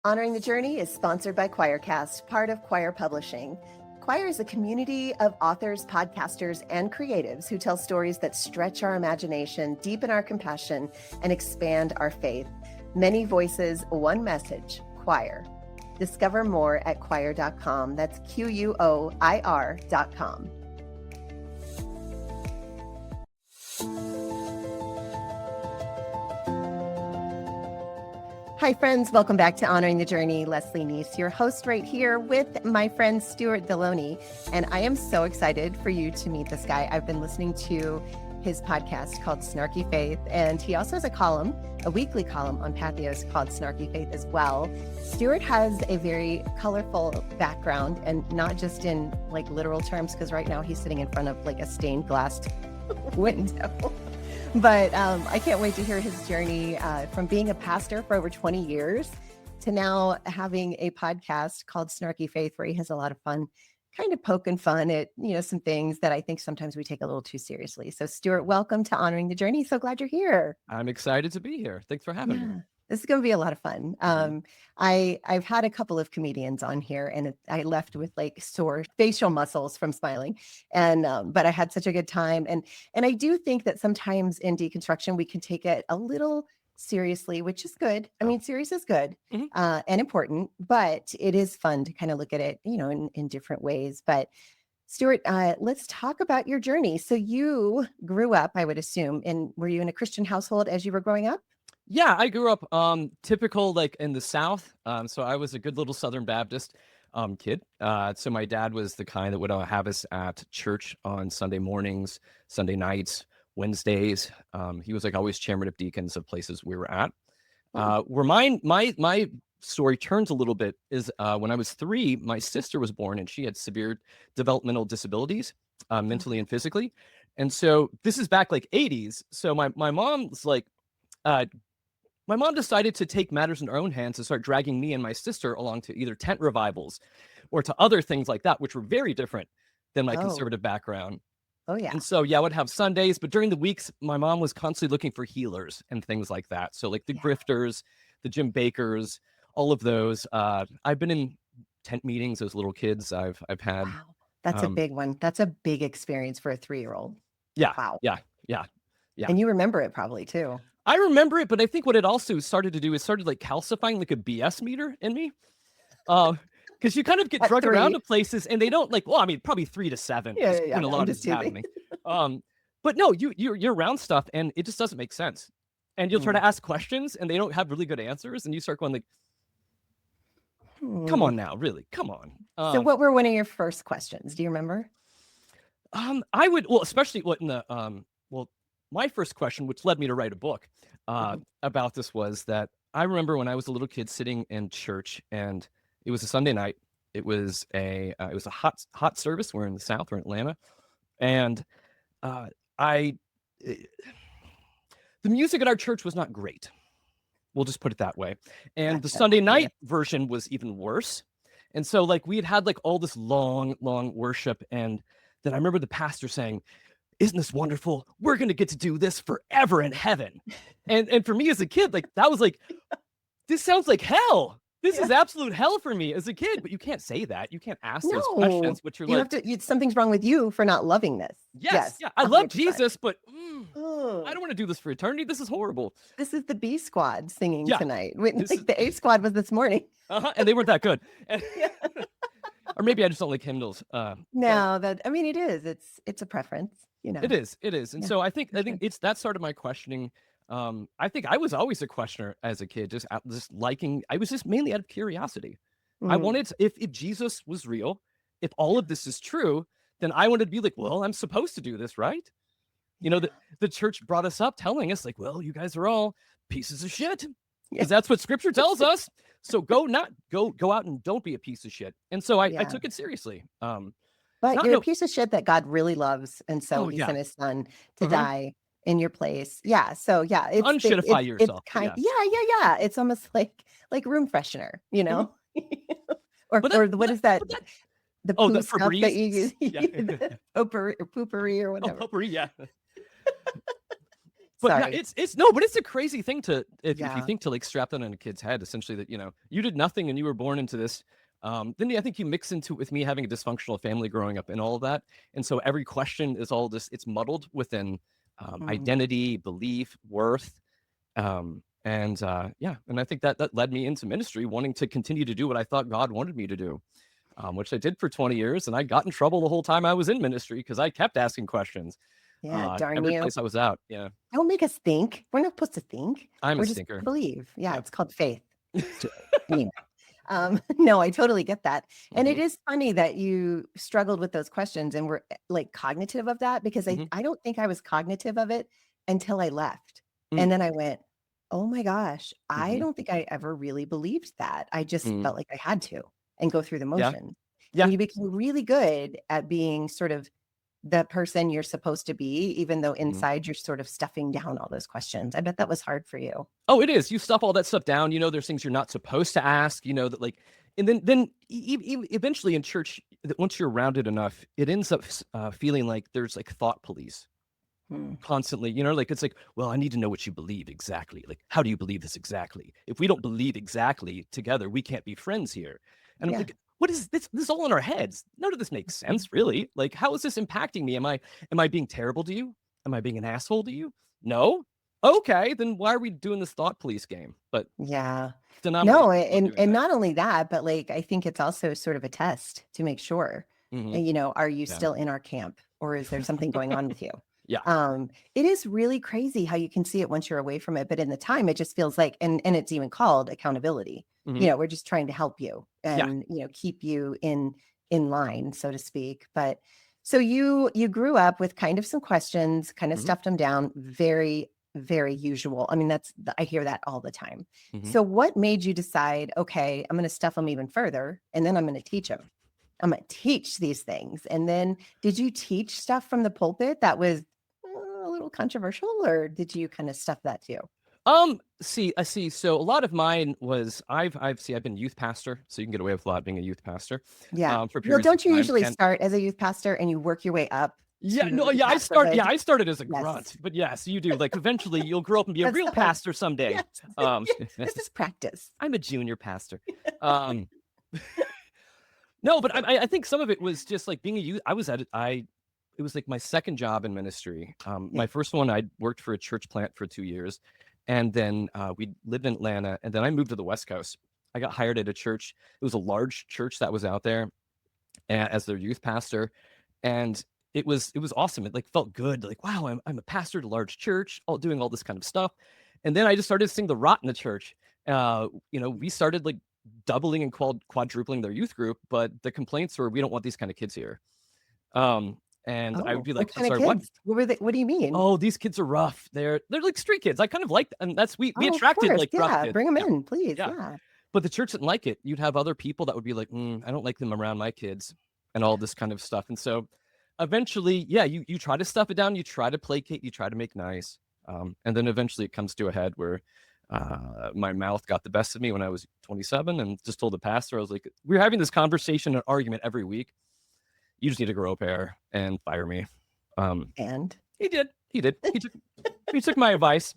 Honoring the Journey is sponsored by Choircast, part of Choir Publishing. Choir is a community of authors, podcasters, and creatives who tell stories that stretch our imagination, deepen our compassion, and expand our faith. Many voices, one message, Choir. Discover more at choir.com. That's QUOIR.com. Hi, friends. Welcome back to Honoring the Journey. Leslie Neese, your host right here with my friend Stuart Delony. And I am so excited for you to meet this guy. I've been listening to his podcast called Snarky Faith, and he also has a column, a weekly column on Patheos called Snarky Faith as well. Stuart has a very colorful background, and not just in like literal terms, because right now he's sitting in front of like a stained glass window. But I can't wait to hear his journey from being a pastor for over 20 years to now having a podcast called Snarky Faith, where he has a lot of fun, kind of poking fun at, some things that I think sometimes we take a little too seriously. So Stuart, welcome to Honoring the Journey. So glad you're here. I'm excited to be here. Thanks for having me. This is going to be a lot of fun. I've had a couple of comedians on here, and I left with like sore facial muscles from smiling, and but I had such a good time. And I do think that sometimes in deconstruction we can take it a little seriously, which is good. I mean, serious is good and important, but it is fun to kind of look at it, in different ways. But Stuart, let's talk about your journey. So you grew up, I would assume, were you in a Christian household as you were growing up? Yeah, I grew up typical, like in the South. So I was a good little Southern Baptist kid. So my dad was the kind that would have us at church on Sunday mornings, Sunday nights, Wednesdays. He was like always chairman of deacons of places we were at. Where my story turns a little bit is when I was 3, my sister was born, and she had severe developmental disabilities, mentally and physically. And so this is back like 80s. So my mom's like, my mom decided to take matters in her own hands and start dragging me and my sister along to either tent revivals or to other things like that, which were very different than my conservative background. Oh, yeah. And so, I would have Sundays, but during the weeks, my mom was constantly looking for healers and things like that. So like the Grifters, the Jim Bakkers, all of those. I've been in tent meetings as little kids. I've had. Wow. That's a big one. That's a big experience for a 3-year-old. Yeah. Wow. Yeah. And you remember it probably too. I remember it, but I think what it also started to do is started like calcifying like a BS meter in me. Because you kind of get drugged around to places and they don't probably 3 to 7. Yeah. A lot is happening. But no, you're around stuff and it just doesn't make sense. And you'll try to ask questions and they don't have really good answers. And you start going like, come on now, really, come on. So what were one of your first questions? Do you remember? I would, especially what in the, my first question, which led me to write a book about this, was that I remember when I was a little kid sitting in church, and it was a Sunday night. It was a hot service. We're in the South, we're in Atlanta, and the music at our church was not great. We'll just put it that way. And the Sunday night version was even worse. And so like we had like all this long worship, and then I remember the pastor saying, "Isn't this wonderful? We're going to get to do this forever in heaven." And for me as a kid, like that was like, this sounds like hell. This is absolute hell for me as a kid. But you can't say that. You can't ask those questions, which you're like, something's wrong with you for not loving this. Yes. Yeah. I love Jesus, but I don't want to do this for eternity. This is horrible. This is the B squad singing tonight. The A squad was this morning. And they weren't that good. Or maybe I just don't like hymnals. It is. It's a preference. It is. And so I think it's that started my questioning. I think I was always a questioner as a kid, just liking, I was just mainly out of curiosity. I wanted, if Jesus was real, if all of this is true, then I wanted to be like, well, I'm supposed to do this, right? The church brought us up telling us like, well, you guys are all pieces of shit, because that's what scripture tells us. So go out and don't be a piece of shit. And so I took it seriously. But you're a piece of shit that God really loves. And so he sent his son to die in your place. Yeah. So it's unshitify yourself. It's kind It's almost like room freshener, or what is that? The Febreze that you use, potpourri or whatever. Potpourri, yeah. But yeah, Sorry. it's no, but it's a crazy thing to if you Yeah. think to like strap that on a kid's head, essentially that, you did nothing and you were born into this. Then I think you mix into it with me having a dysfunctional family growing up and all of that. And so every question is all this, it's muddled within Mm. identity, belief, worth. And I think that led me into ministry, wanting to continue to do what I thought God wanted me to do, which I did for 20 years. And I got in trouble the whole time I was in ministry because I kept asking questions. Yeah, darn Every you. place I was out. Yeah. Don't make us think. We're not supposed to think. I'm a We're just supposed stinker. to believe. Yeah, Yep. it's called faith. Anyway, no, I totally get that. And it Mhm, is funny that you struggled with those questions and were like cognitive of that because mhm, I don't think I was cognitive of it until I left. mm, And then I went, oh my gosh, I mhm, don't think I ever really believed that. I just mm. felt like I had to and go through the Yeah, motions. yeah. And you became really good at being sort of the person you're supposed to be, even though Mhm. inside you're sort of stuffing down all those questions. I bet that was hard for you. Oh, it is. You stuff all that stuff down. There's things you're not supposed to ask. That like, and then eventually in church, that once you're rounded enough, it ends up feeling like there's like thought police Hmm. constantly. Like it's like, well, I need to know what you believe exactly. Like, how do you believe this exactly? If we don't believe exactly together, we can't be friends here. And I'm Yeah. like, what is this? This is all in our heads. None of this makes sense, really. Like, how is this impacting me? Am I being terrible to you? Am I being an asshole to you? No. Okay, then why are we doing this thought police game? But Yeah. No, denominations love doing and that. not only that, but like I think it's also sort of a test to make sure, Hmm. are you Yeah. still in our camp or is there something going on with you? Yeah. It is really crazy how you can see it once you're away from it, but in the time it just feels like and it's even called accountability. Hmm. We're just trying to help you Yeah. and keep you in line, so to speak. But so you grew up with kind of some questions, kind of Hmm. stuffed them down, very very usual. I mean, I hear that all the time. Hmm. So what made you decide, okay, I'm going to stuff them even further and then I'm going to teach them. I'm going to teach these things. And then did you teach stuff from the pulpit that was a little controversial or did you kind of stuff that too? See, I see. So a lot of mine was I've been youth pastor, so you can get away with a lot being a youth pastor, Yeah. for Well, periods of don't you time. usually And start as a youth pastor and you work your way up yeah, to no, the yeah, pastorhood? I started as a Yes. grunt, but yes, you do. Like eventually you'll grow up and be a That's real the hope. pastor someday. Yes. Um, Yeah. This is practice. I'm a junior pastor. Um, no, but I think some of it was just like being a youth. I was at it. It was like my second job in ministry. Yeah. My first one, I worked for a church plant for 2 years, and then we lived in Atlanta, and then I moved to the West Coast. I got hired at a church. It was a large church that was out there as their youth pastor, and it was awesome. It like felt good. Like, wow, I'm a pastor at a large church, all doing all this kind of stuff. And then I just started seeing the rot in the church. We started like doubling and quadrupling their youth group, but the complaints were, we don't want these kind of kids here. And I would Oh, be what like, I'm kind of sorry, what? kids? What were they? What do you mean? Oh, these kids are rough. They're like street kids. I kind of like, and that's we Oh, of attracted course. like rough Yeah. kids. Bring them Yeah, in, please. yeah. Yeah. But the church didn't like it. You'd have other people that would be like, I don't like them around my kids and all this kind of stuff. And so eventually, yeah, you try to stuff it down, you try to placate, you try to make nice. And then eventually it comes to a head where my mouth got the best of me when I was 27 and just told the pastor, I was like, we're having this conversation and argument every week. You just need to grow a pair and fire me. And He did. He did. He took my advice.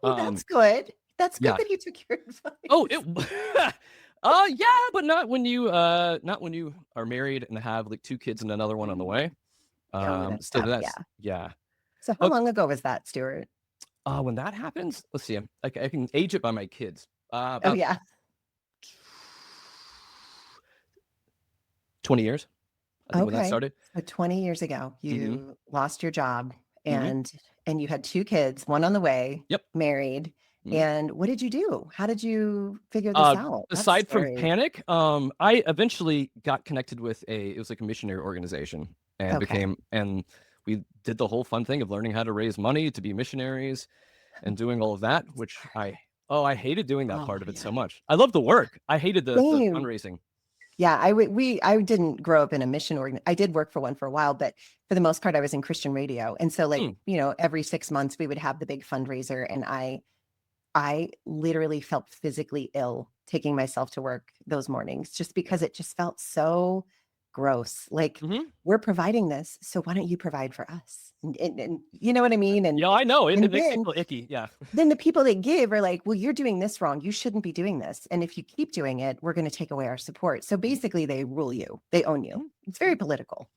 well, Um, that's good. That's good yeah. that he took your advice. Oh, yeah, but not when you are married and have like two kids and another one on the way. That's So tough. Yeah. that's yeah. So how Oh, long ago was that, Stuart? when that happens, let's see. I can age it by my kids. Oh, About yeah. 20 years, I think, when that Okay. started. So 20 years ago, Hmm. you lost your job Hmm. and you had two kids, one on the way, Yep. married. Mhm. And what did you do? How did you figure this out? That's Aside from scary. panic, I eventually got connected with it was like a missionary organization and Okay. and we did the whole fun thing of learning how to raise money to be missionaries and doing all of that, which I hated doing that Oh, part of it yeah. so much. I love the work. I hated the Same. fundraising. Yeah, I didn't grow up in a mission organ. I did work for one for a while, but for the most part, I was in Christian radio. And so like, Mm, every 6 months we would have the big fundraiser. And I literally felt physically ill taking myself to work those mornings just because it just felt so gross. Like, Mhm. we're providing this, so why don't you provide for us? And you know what I mean? Yeah, I know. It And makes me then feel icky. Yeah. then the people that give are like, well, you're doing this wrong. You shouldn't be doing this. And if you keep doing it, we're going to take away our support. So Mhm. basically, they rule you, they own you. Mhm. It's very political.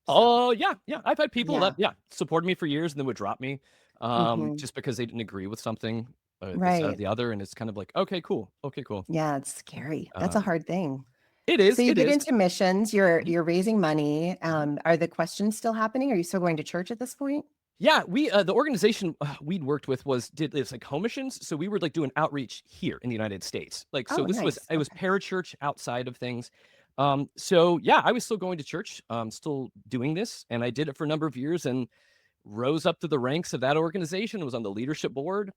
So, Oh, yeah, yeah. I've had people that, yeah. supported me for years and then would drop me, Hmm. just because they didn't agree with something, this, that, or Right. the other, and it's kind of like, okay, cool, okay, cool. Yeah. It's scary. That's a Um, hard thing. it So is, you it get is. into missions, you're Mhm, you're raising money. mhm. Are the questions still happening? Are you still going to church at this point? Yeah, we the organization we'd worked with it's like home missions, so we were like doing outreach here in the United States. Like, so Oh, this was nice. it was Okay. parachurch outside of things. So yeah, I was still going to church, still doing this, and I did it for a number of years and rose up to the ranks of that organization, was on the leadership board,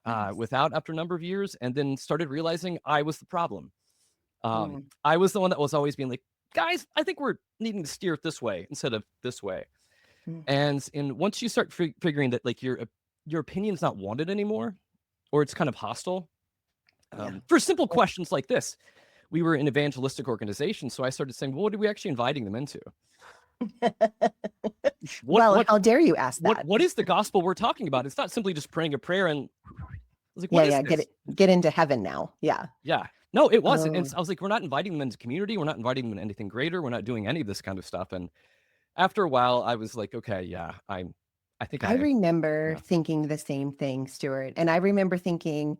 Nice. without after a number of years, and then started realizing I was the problem. Mm, I was the one that was always being like, guys, I think we're needing to steer it this way instead of this way. mm. And once you start figuring that like your opinion's not wanted anymore, or it's kind of hostile, Yeah. for simple questions like this, we were an evangelistic organization, so I started saying, well, what are we actually inviting them into? What Well, what how dare you ask that? what is the gospel we're talking about? It's not simply just praying a prayer and I was like, Yeah, what is yeah. this? Get into heaven now. Yeah. Yeah. No, it wasn't. And Oh, so I was like, we're not inviting them into community. We're not inviting them into anything greater. We're not doing any of this kind of stuff. And after a while, I was like, okay, yeah, I think I remember yeah. thinking the same thing, Stuart. And I remember thinking,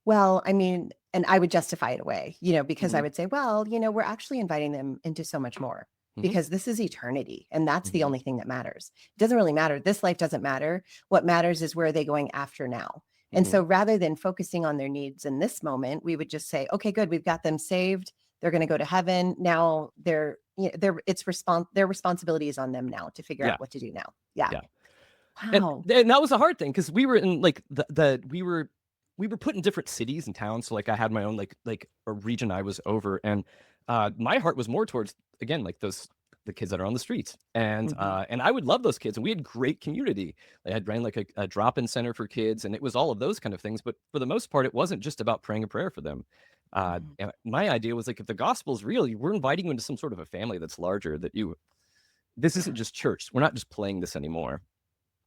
well, I mean, and I would justify it away, because I Hmm. would say, well, we're actually inviting them into so much more Hmm. because this is eternity. And that's the Hmm. only thing that matters. It doesn't really matter. This life doesn't matter. What matters is where are they going after now? And Hmm. so rather than focusing on their needs in this moment, we would just say, okay, good. We've got them saved. They're going to go to heaven. Now their responsibility is on them now to figure Yeah. out what to do now. Yeah. Yeah. And Wow. and that was a hard thing because we were in like we were put in different cities and towns. So like I had my own like a region I was over, and my heart was more towards again like the kids that are on the streets, Mhm. and I would love those kids, and we had great community. I had ran like a drop-in center for kids, and it was all of those kind of things. But for the most part, it wasn't just about praying a prayer for them. Mhm. And my idea was like if the gospel is real, we're inviting you into some sort of a family that's larger. This isn't Yeah. just church. We're not just playing this anymore.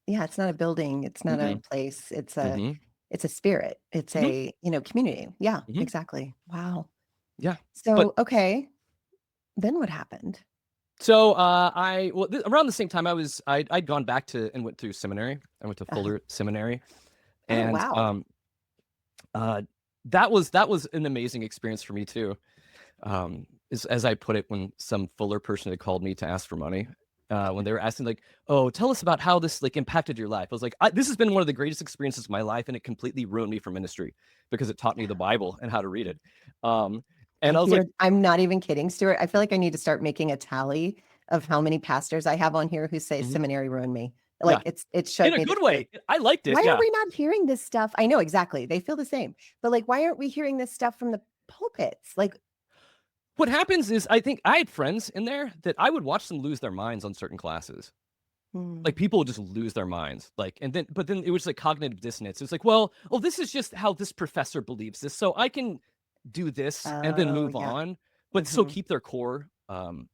Yeah, it's not a building, it's not a Mm-mm. place, Hmm. it's a spirit, it's Hmm. a, community. Yeah, Hmm. exactly. Wow. Yeah, but So, okay, then what happened? so around the same time I'd gone back to and went through seminary. I went to Uh-huh. Fuller Seminary, Oh, and wow. uh, that was an amazing experience for me too. As I put it, when some Fuller person had called me to ask for money, when they were asking like, "Oh, tell us about how this like impacted your life," I was like, "This has been one of the greatest experiences of my life, and it completely ruined me for ministry because it taught me the Bible and how to read it." Um, and I was like, I'm not even kidding, Stuart. I feel like I need to start making a tally of how many pastors I have on here who say mhm, seminary ruined me. yeah, Like, it in showed a me good that. way. I liked it. Why are Yeah. we not hearing this stuff? I know exactly. They feel the same. But like, why aren't we hearing this stuff from the pulpits? Like, What happens is I think I had friends in there that I would watch them lose their minds on certain classes. hmm. Like people would just lose their minds. Like, and then, but then it was like cognitive dissonance. It's like, well, oh, this is just how this professor believes this. So I can do this and then Oh, move yeah. on, but still Mhm. keep their core Mhm.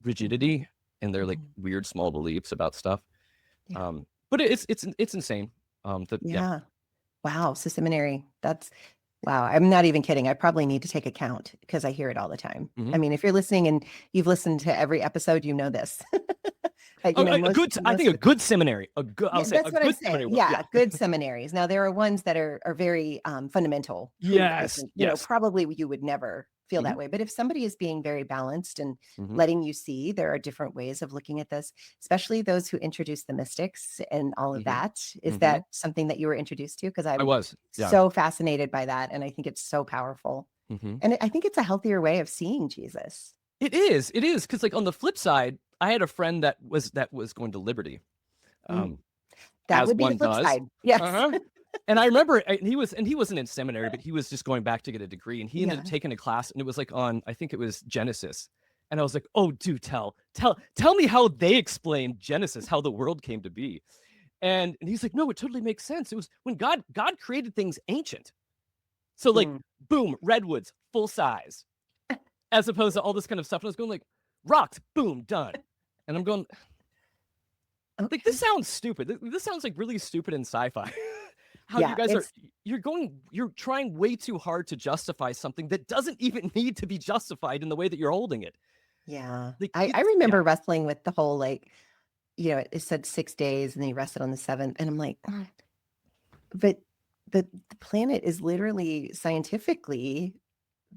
rigidity and their like Mhm. weird small beliefs about stuff. Yeah. But it's insane. Yeah. Yeah. Wow. So seminary, wow. I'm not even kidding. I probably need to take account because I hear it all the time. Hmm. I mean, if you're listening and you've listened to every episode, you know this. A Most, good, I think a most, good seminary, I'll yeah, say a that's what I'm good saying. seminary. Yeah. Yeah. Good seminaries. Now there are ones that are very fundamental who I Yes. think, Yes. probably you would never feel Hmm. that way. But if somebody is being very balanced and Hmm. letting you see there are different ways of looking at this, especially those who introduce the mystics and all of Hmm. that, is Hmm. that something that you were introduced to? Because I I'm was. Yeah. so fascinated by that. And I think it's so powerful. Hmm. And I think it's a healthier way of seeing Jesus. It is, because like on the flip side, I had a friend that was going to Liberty, Mm, um, that as would be the one flip does. side. Yes. Uh-huh. And I remember he wasn't in seminary, but he was just going back to get a degree, and he ended up Yeah. taking a class, and it was like on I think it was Genesis, and I was like, oh, do tell me how they explain Genesis, how the world came to be, and he's like, no, it totally makes sense. It was when God created things ancient, so like Mm, boom, redwoods full size, as opposed to all this kind of stuff. And I was going like, rocked, boom, done. And I'm going, Okay. like, this sounds stupid. This sounds like really stupid in sci-fi. How Yeah, you guys you're trying way too hard to justify something that doesn't even need to be justified in the way that you're holding it. Yeah. Like, I remember wrestling with the whole, like, it said 6 days and then he rested on the 7th. And I'm like, "Oh, but the planet is literally scientifically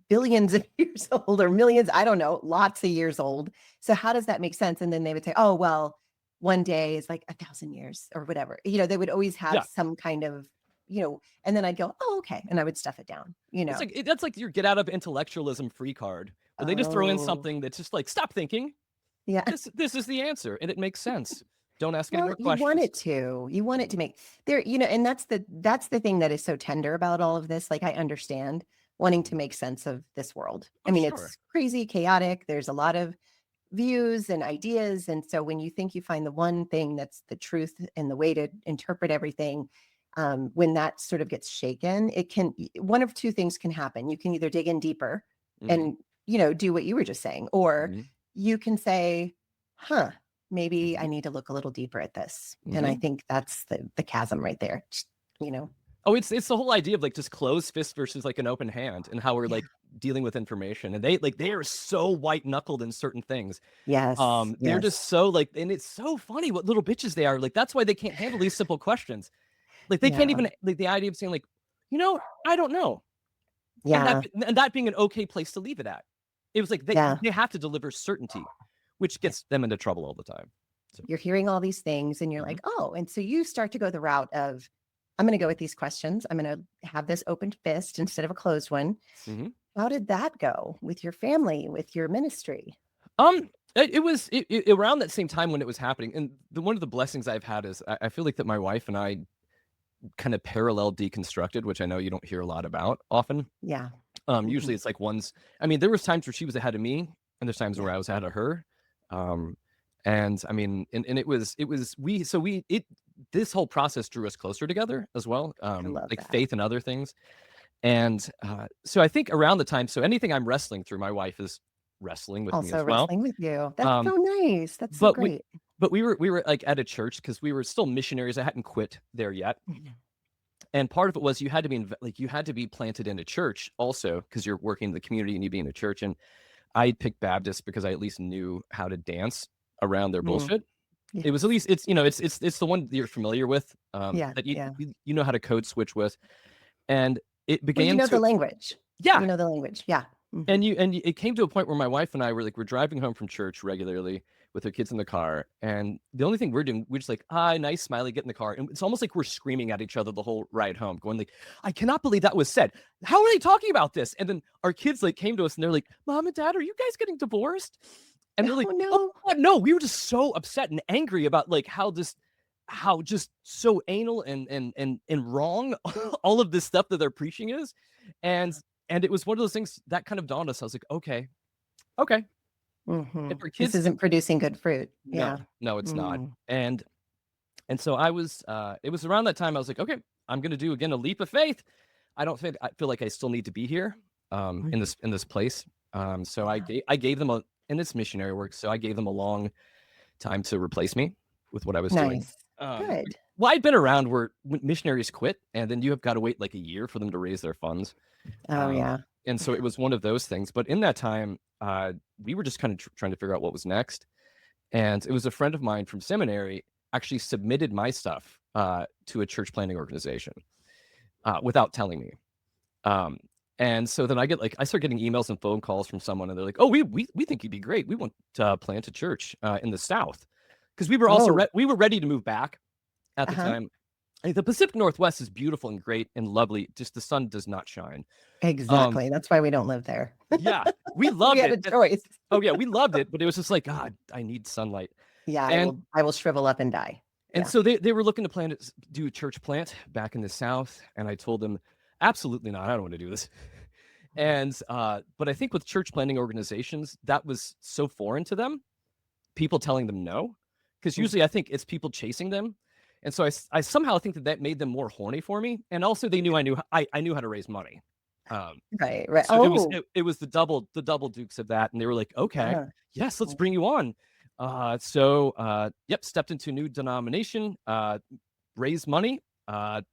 billions of years old or millions, I don't know, lots of years old. So how does that make sense?" And then they would say, "Oh, well, one day is like 1,000 years or whatever." They would always have some kind of, and then I'd go, "Oh, okay." And I would stuff it down, It's like, that's like your get out of intellectualism free card, where they just throw in something that's just like, stop thinking. Yeah. This is the answer, and it makes sense. Don't ask any more You questions. want it to make there, and that's the thing that is so tender about all of this. Like, I understand wanting to make sense of this world. I mean, sure. it's crazy, chaotic. There's a lot of views and ideas. And so when you think you find the one thing that's the truth and the way to interpret everything, when that sort of gets shaken, one of two things can happen. You can either dig in deeper and, do what you were just saying, or you can say, huh, maybe I need to look a little deeper at this. And I think that's the chasm right there, Oh, it's the whole idea of like just closed fist versus like an open hand, and how we're like dealing with information, and they are so white knuckled in certain things. Yes. They're just so like, and it's so funny what little bitches they are. Like, that's why they can't handle these simple questions. Like, they can't even, like, the idea of saying like, I don't know. Yeah. And that being an okay place to leave it at. It was like they have to deliver certainty, which gets them into trouble all the time. So you're hearing all these things and you're like, oh, and so you start to go the route of, I'm going to go with these questions. I'm going to have this open fist instead of a closed one. How did that go with your family, with your ministry? It was around that same time when it was happening. And one of the blessings I've had is I feel like that my wife and I kind of parallel deconstructed, which I know you don't hear a lot about often. Yeah. Usually it's like there was times where she was ahead of me, and there's times where I was ahead of her. And I mean, and this whole process drew us closer together as well. Like that. faith and other things. And so I think around the time, so anything I'm wrestling through, my wife is wrestling with me as well. Wrestling with you. That's so nice. That's so great. But we were like at a church because we were still missionaries. I hadn't quit there yet. And part of it was you had to be planted in a church also, because you're working in the community and you be in a church. And I picked Baptist because I at least knew how to dance around their bullshit. Yeah. It was at least it's the one that you're familiar with. That you know how to code switch with. And it began the language. Yeah. You know the language. Yeah. And it came to a point where my wife and I we're driving home from church regularly with our kids in the car, and the only thing we're doing, we're just like, hi, nice, smiley, get in the car, and it's almost like we're screaming at each other the whole ride home, going like, I cannot believe that was said. How are they talking about this? And then our kids like came to us and they're like, Mom and Dad, are you guys getting divorced? And they're like, no. Oh, no, we were just so upset and angry about like how just so anal and wrong all of this stuff that they're preaching is. And it was one of those things that kind of dawned us. I was like, okay. If our kids, this isn't producing good fruit. No, it's not. And so I was, it was around that time I was like, okay, I'm going to do again a leap of faith. I feel like I still need to be here in this place. So I gave them and it's missionary work. So I gave them a long time to replace me with what I was doing. Good. Well, I'd been around where missionaries quit, and then you have got to wait like a year for them to raise their funds. And so it was one of those things. But in that time, we were just kind of trying to figure out what was next. And it was a friend of mine from seminary actually submitted my stuff to a church planning organization without telling me. And so then I start getting emails and phone calls from someone, and they're like, oh, we think you'd be great. We want to plant a church in the South. Because we were also we were ready to move back at the time. The Pacific Northwest is beautiful and great and lovely. Just the sun does not shine. Exactly. That's why we don't live there. Yeah, we loved we had it. A choice. Oh yeah, we loved it, but it was just like, God, I need sunlight. Yeah, I will shrivel up and die. And so they were looking to do a church plant back in the South, and I told them, absolutely not. I don't want to do this. And but I think with church planting organizations, that was so foreign to them. People telling them no, because usually I think it's people chasing them. And so I somehow think that made them more horny for me. And also they knew I knew how to raise money. Right. So Oh, it was the double dukes of that, and they were like, okay, uh, yes, let's bring you on. So yep, stepped into a new denomination, raised money,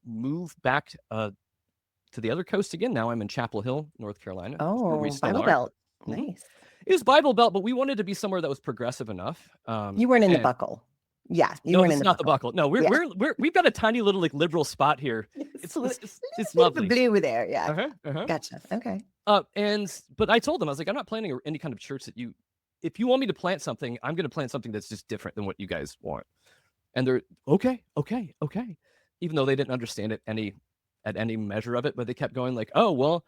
moved back to the other coast again. Now I'm in Chapel Hill, North Carolina, where we oh, still Bible are. Belt. Mhm. Nice. It was Bible Belt, but we wanted to be somewhere that was progressive enough. You weren't in the And buckle. Yeah, you no, weren't this in is the not the buckle. buckle. No, Yeah. we've got a tiny little like liberal spot here. It's It's a it's little, it's, it's little bit of lovely. blue there. Yeah. Uh-huh, uh-huh. Gotcha. Okay. But I told them, I was like, I'm not planning any kind of church that if you want me to plant something, I'm going to plant something that's just different than what you guys want. And they're okay. Even though they didn't understand it at any measure of it, but they kept going like, oh, well,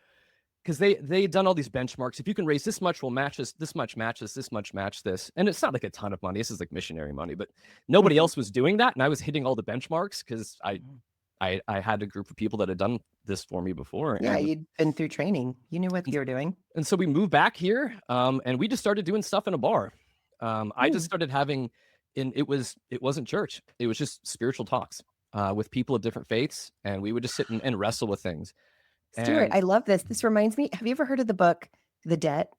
because they'd done all these benchmarks. If you can raise this much, we'll match this much matches this much match this. And it's not like a ton of money. This is like missionary money, but nobody Mhm. else was doing that. And I was hitting all the benchmarks because Mhm. I had a group of people that had done this for me before. Yeah, you'd been through training. You knew what you were doing. And so we moved back here, and we just started doing stuff in a bar. I just Hmm. started having, it wasn't church. It was just spiritual talks with people of different faiths, and we would just sit and wrestle with things. Stuart, And I love this. This reminds me. Have you ever heard of the book The Debt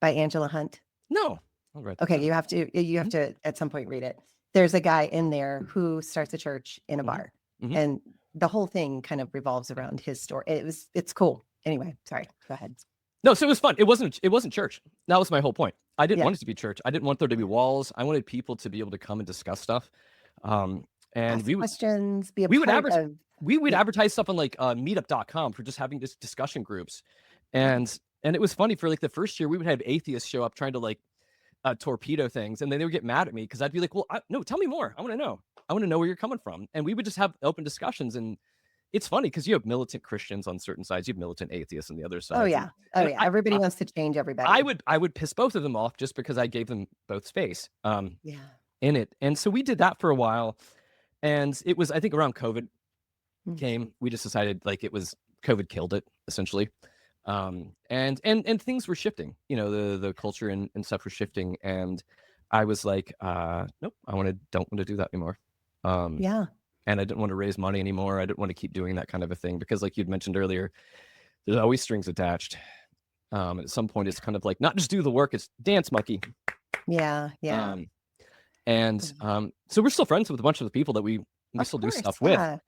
by Angela Hunt? no, I'll write that Okay, down. you have Mhm, to at some point read it. There's a guy in there who starts a church in a mhm, bar, mhm. and the whole thing kind of revolves around his story. It's cool. Anyway, sorry. Go ahead. No, so it was fun. It wasn't church. That was my whole point. I didn't Yeah. want it to be church. I didn't want there to be walls. I wanted people to be able to come and discuss stuff. And Ask questions, be a we would part advertise of we would yeah. advertise stuff on like meetup.com for just having this discussion groups. Nice. And it was funny for like the first year we would have atheists show up trying to like torpedo things, and then they would get mad at me because I'd be like, well, no, tell me more. I want to know. I want to know where you're coming from. And we would just have open discussions. And it's funny because you have militant Christians on certain sides, you have militant atheists on the other Oh sides. yeah. Oh And yeah. Everybody wants to change I everybody. would piss both of them off just because I gave them both space Yeah. in it. And so we did that for a while. And it was, I think, around COVID Mm. came, we just decided like it was COVID killed it essentially. And things were shifting, the culture and stuff was shifting. And I was like, nope, don't want to do that anymore. Yeah. And I didn't want to raise money anymore. I didn't want to keep doing that kind of a thing because like you'd mentioned earlier, there's always strings attached. At some point it's kind of like not just do the work, it's dance monkey. Yeah. Yeah. Um, and so we're still friends with a bunch of the people that we Of still do course. stuff with. Yeah.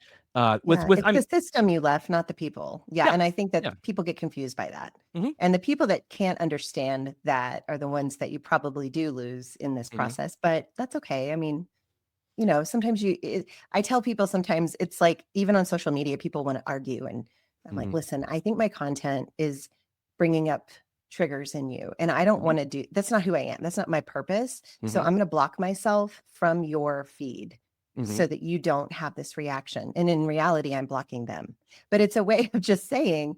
With Yeah, with it's I'm the system you left, not the people. Yeah, yeah, and I think that yeah. people get confused by that. Mhm, And the people that can't understand that are the ones that you probably do lose in this mhm, process, but that's okay. I mean, sometimes I tell people sometimes it's like even on social media, people want to argue. And I'm like, mhm, listen, I think my content is bringing up triggers in you. And I don't mhm, want to that's not who I am. That's not my purpose. So mhm, I'm going to block myself from your feed mhm. so that you don't have this reaction. And in reality, I'm blocking them. But it's a way of just saying,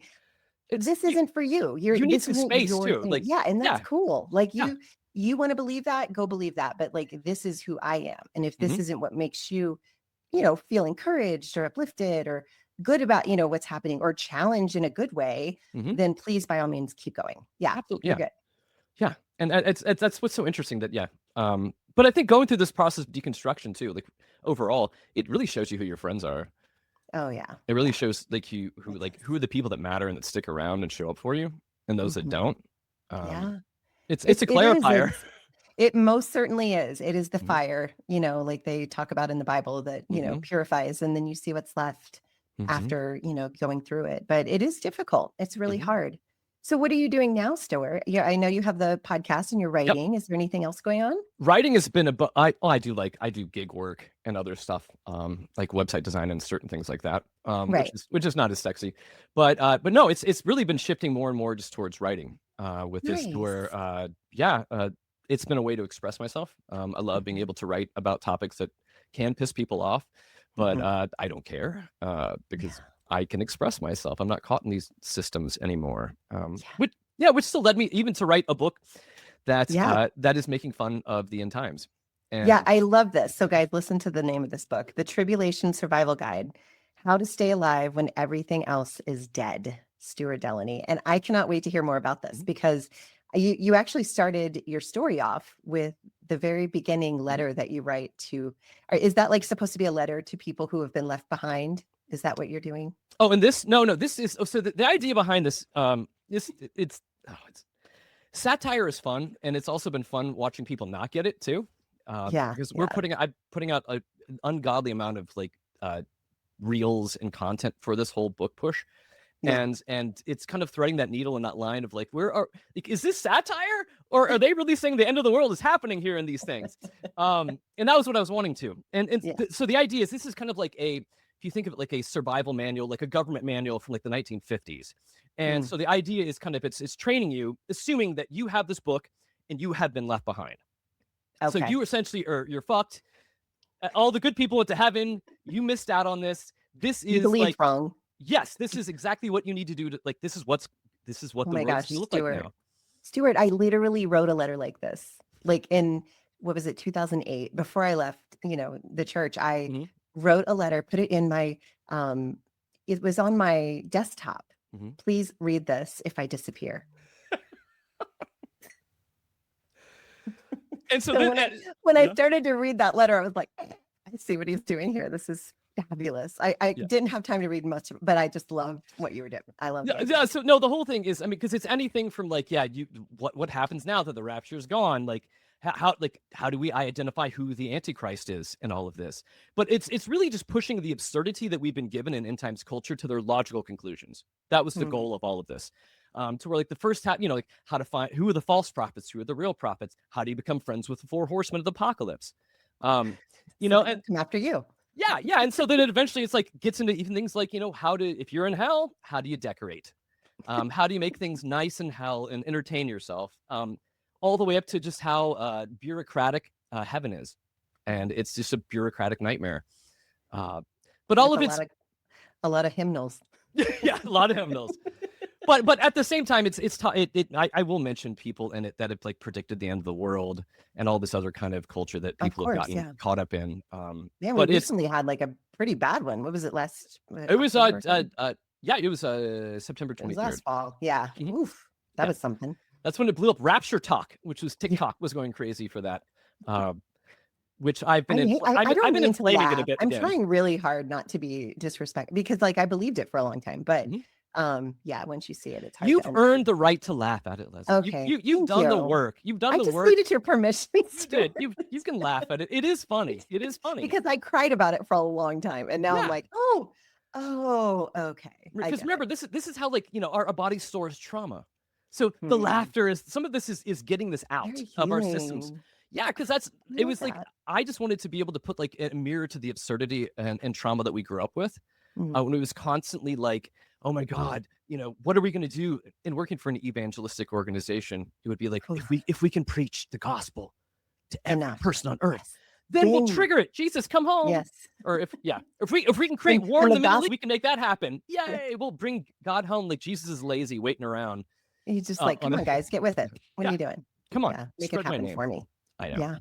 It's this isn't for you. you need This some isn't space your too, thing. like Yeah, and that's yeah, cool. Like yeah, you want to believe that, go believe that. But like this is who I am. And if this mhm, isn't what makes you, feel encouraged or uplifted or good about, what's happening or challenged in a good way, mhm. then please by all means keep going. Yeah, Absolutely, you're yeah, good. yeah. And it's that's what's so interesting that yeah. But I think going through this process of deconstruction too, like overall, it really shows you who your friends are. Oh yeah. It really Yeah. shows like It does. who are the people that matter and that stick around and show up for you, and those that Mhm. don't. Um, Yeah. it's a It is. clarifier. It most certainly is. It is the Mhm, fire, like they talk about in the Bible that, mhm, purifies and then you see what's left mhm, after, going through it. But it is difficult. It's really mhm. hard. So what are you doing now, Stuart? Yeah, I know you have the podcast and you're Yep. writing. Is there anything else going on? Writing has been I do gig work and other stuff, like website design and certain things like that, which Right. is not as sexy, but no, it's really been shifting more and more just towards writing, with this to Nice. where, yeah, it's been a way to express myself. I love being Mhm. able to write about topics that can piss people off, but Mhm. I don't care, because Yeah. I can express myself. I'm not caught in these systems anymore. Yeah. Which still led me even to write a book Yeah. that is making fun of the end times. Yeah, And I love this. So, guys, listen to the name of this book, The Tribulation Survival Guide: How to Stay Alive When Everything Else is Dead, Stuart Delony. And I cannot wait to hear more about this Mhm, because you actually started your story off with the very beginning mhm. letter that you write to. Is that like supposed to be a letter to people who have been left behind? Is that what you're doing? Oh, and this this is so the idea behind this it's satire is fun, and it's also been fun watching people not get it too. Because I'm putting out an ungodly amount of like reels and content for this whole book push. Yeah. And it's kind of threading that needle in that line of like, is this satire, or are they really saying the end of the world is happening here in these things? And that was what I was wanting to. So the idea is this is kind of like if you think of it like a survival manual, like a government manual from like the 1950s. And so the idea is kind of it's training you, assuming that you have this book and you have been left behind. Okay. So you essentially you're fucked. All the good people went to heaven. You missed out on this. This is like wrong. Yes, this is exactly what you need to do to like. This is what the world's going to look like now. Stuart, I literally wrote a letter like this, like in what was it, 2008? Before I left, the church, I wrote a letter, put it in my. It was on my desktop. Please read this if I disappear. And so when I started to read that letter, I was like, I see what he's doing here. This is fabulous. I didn't have time to read much, but I just loved what you were doing. I love it. Yeah. So no, the whole thing is, I mean, because it's anything from like, what happens now that the rapture is gone? Like how do we identify who the Antichrist is in all of this? But it's really just pushing the absurdity that we've been given in end times culture to their logical conclusions. That was the goal of all of this. To where like the first half, like how to find who are the false prophets, who are the real prophets, how do you become friends with the 4 horsemen of the apocalypse? And come after you. Yeah. And so then eventually it's like gets into even things like, if you're in hell, how do you decorate? How do you make things nice in hell and entertain yourself? All the way up to just how bureaucratic heaven is. And it's just a bureaucratic nightmare. But all of it's a lot of hymnals. Yeah, a lot of hymnals. But at the same time, I will mention people in it that have like predicted the end of the world and all this other kind of culture that people have gotten caught up in. We recently had like a pretty bad one. What was it last? It was it was September 23rd. Last fall. Yeah. Oof. That was something. That's when it blew up. Rapture talk, which was TikTok was going crazy for that. Which I've been I've been inflating it a bit. I'm trying really hard not to be disrespectful because like I believed it for a long time, but once you see it, it's hard. You've earned the right to laugh at it, Leslie. Okay, you've done the work. You've done the work. I just needed your permission. You can laugh at it. It is funny. It is funny because I cried about it for a long time, and now I'm like, oh, okay. Because remember, this is how like our body stores trauma. So the laughter is some of this is getting this out of our systems. Yeah, because it was like I just wanted to be able to put like a mirror to the absurdity and trauma that we grew up with. When it was constantly like, oh my God, what are we going to do in working for an evangelistic organization? It would be like, if we can preach the gospel to every person on earth, then we'll trigger it. Jesus, come home. Yes. Or if we can create war in the Middle East, we can make that happen. Yay, we'll bring God home. Like Jesus is lazy, waiting around. He's just like, come on, guys, get with it. What are you doing? Come on, make it happen for me. I know. Yeah.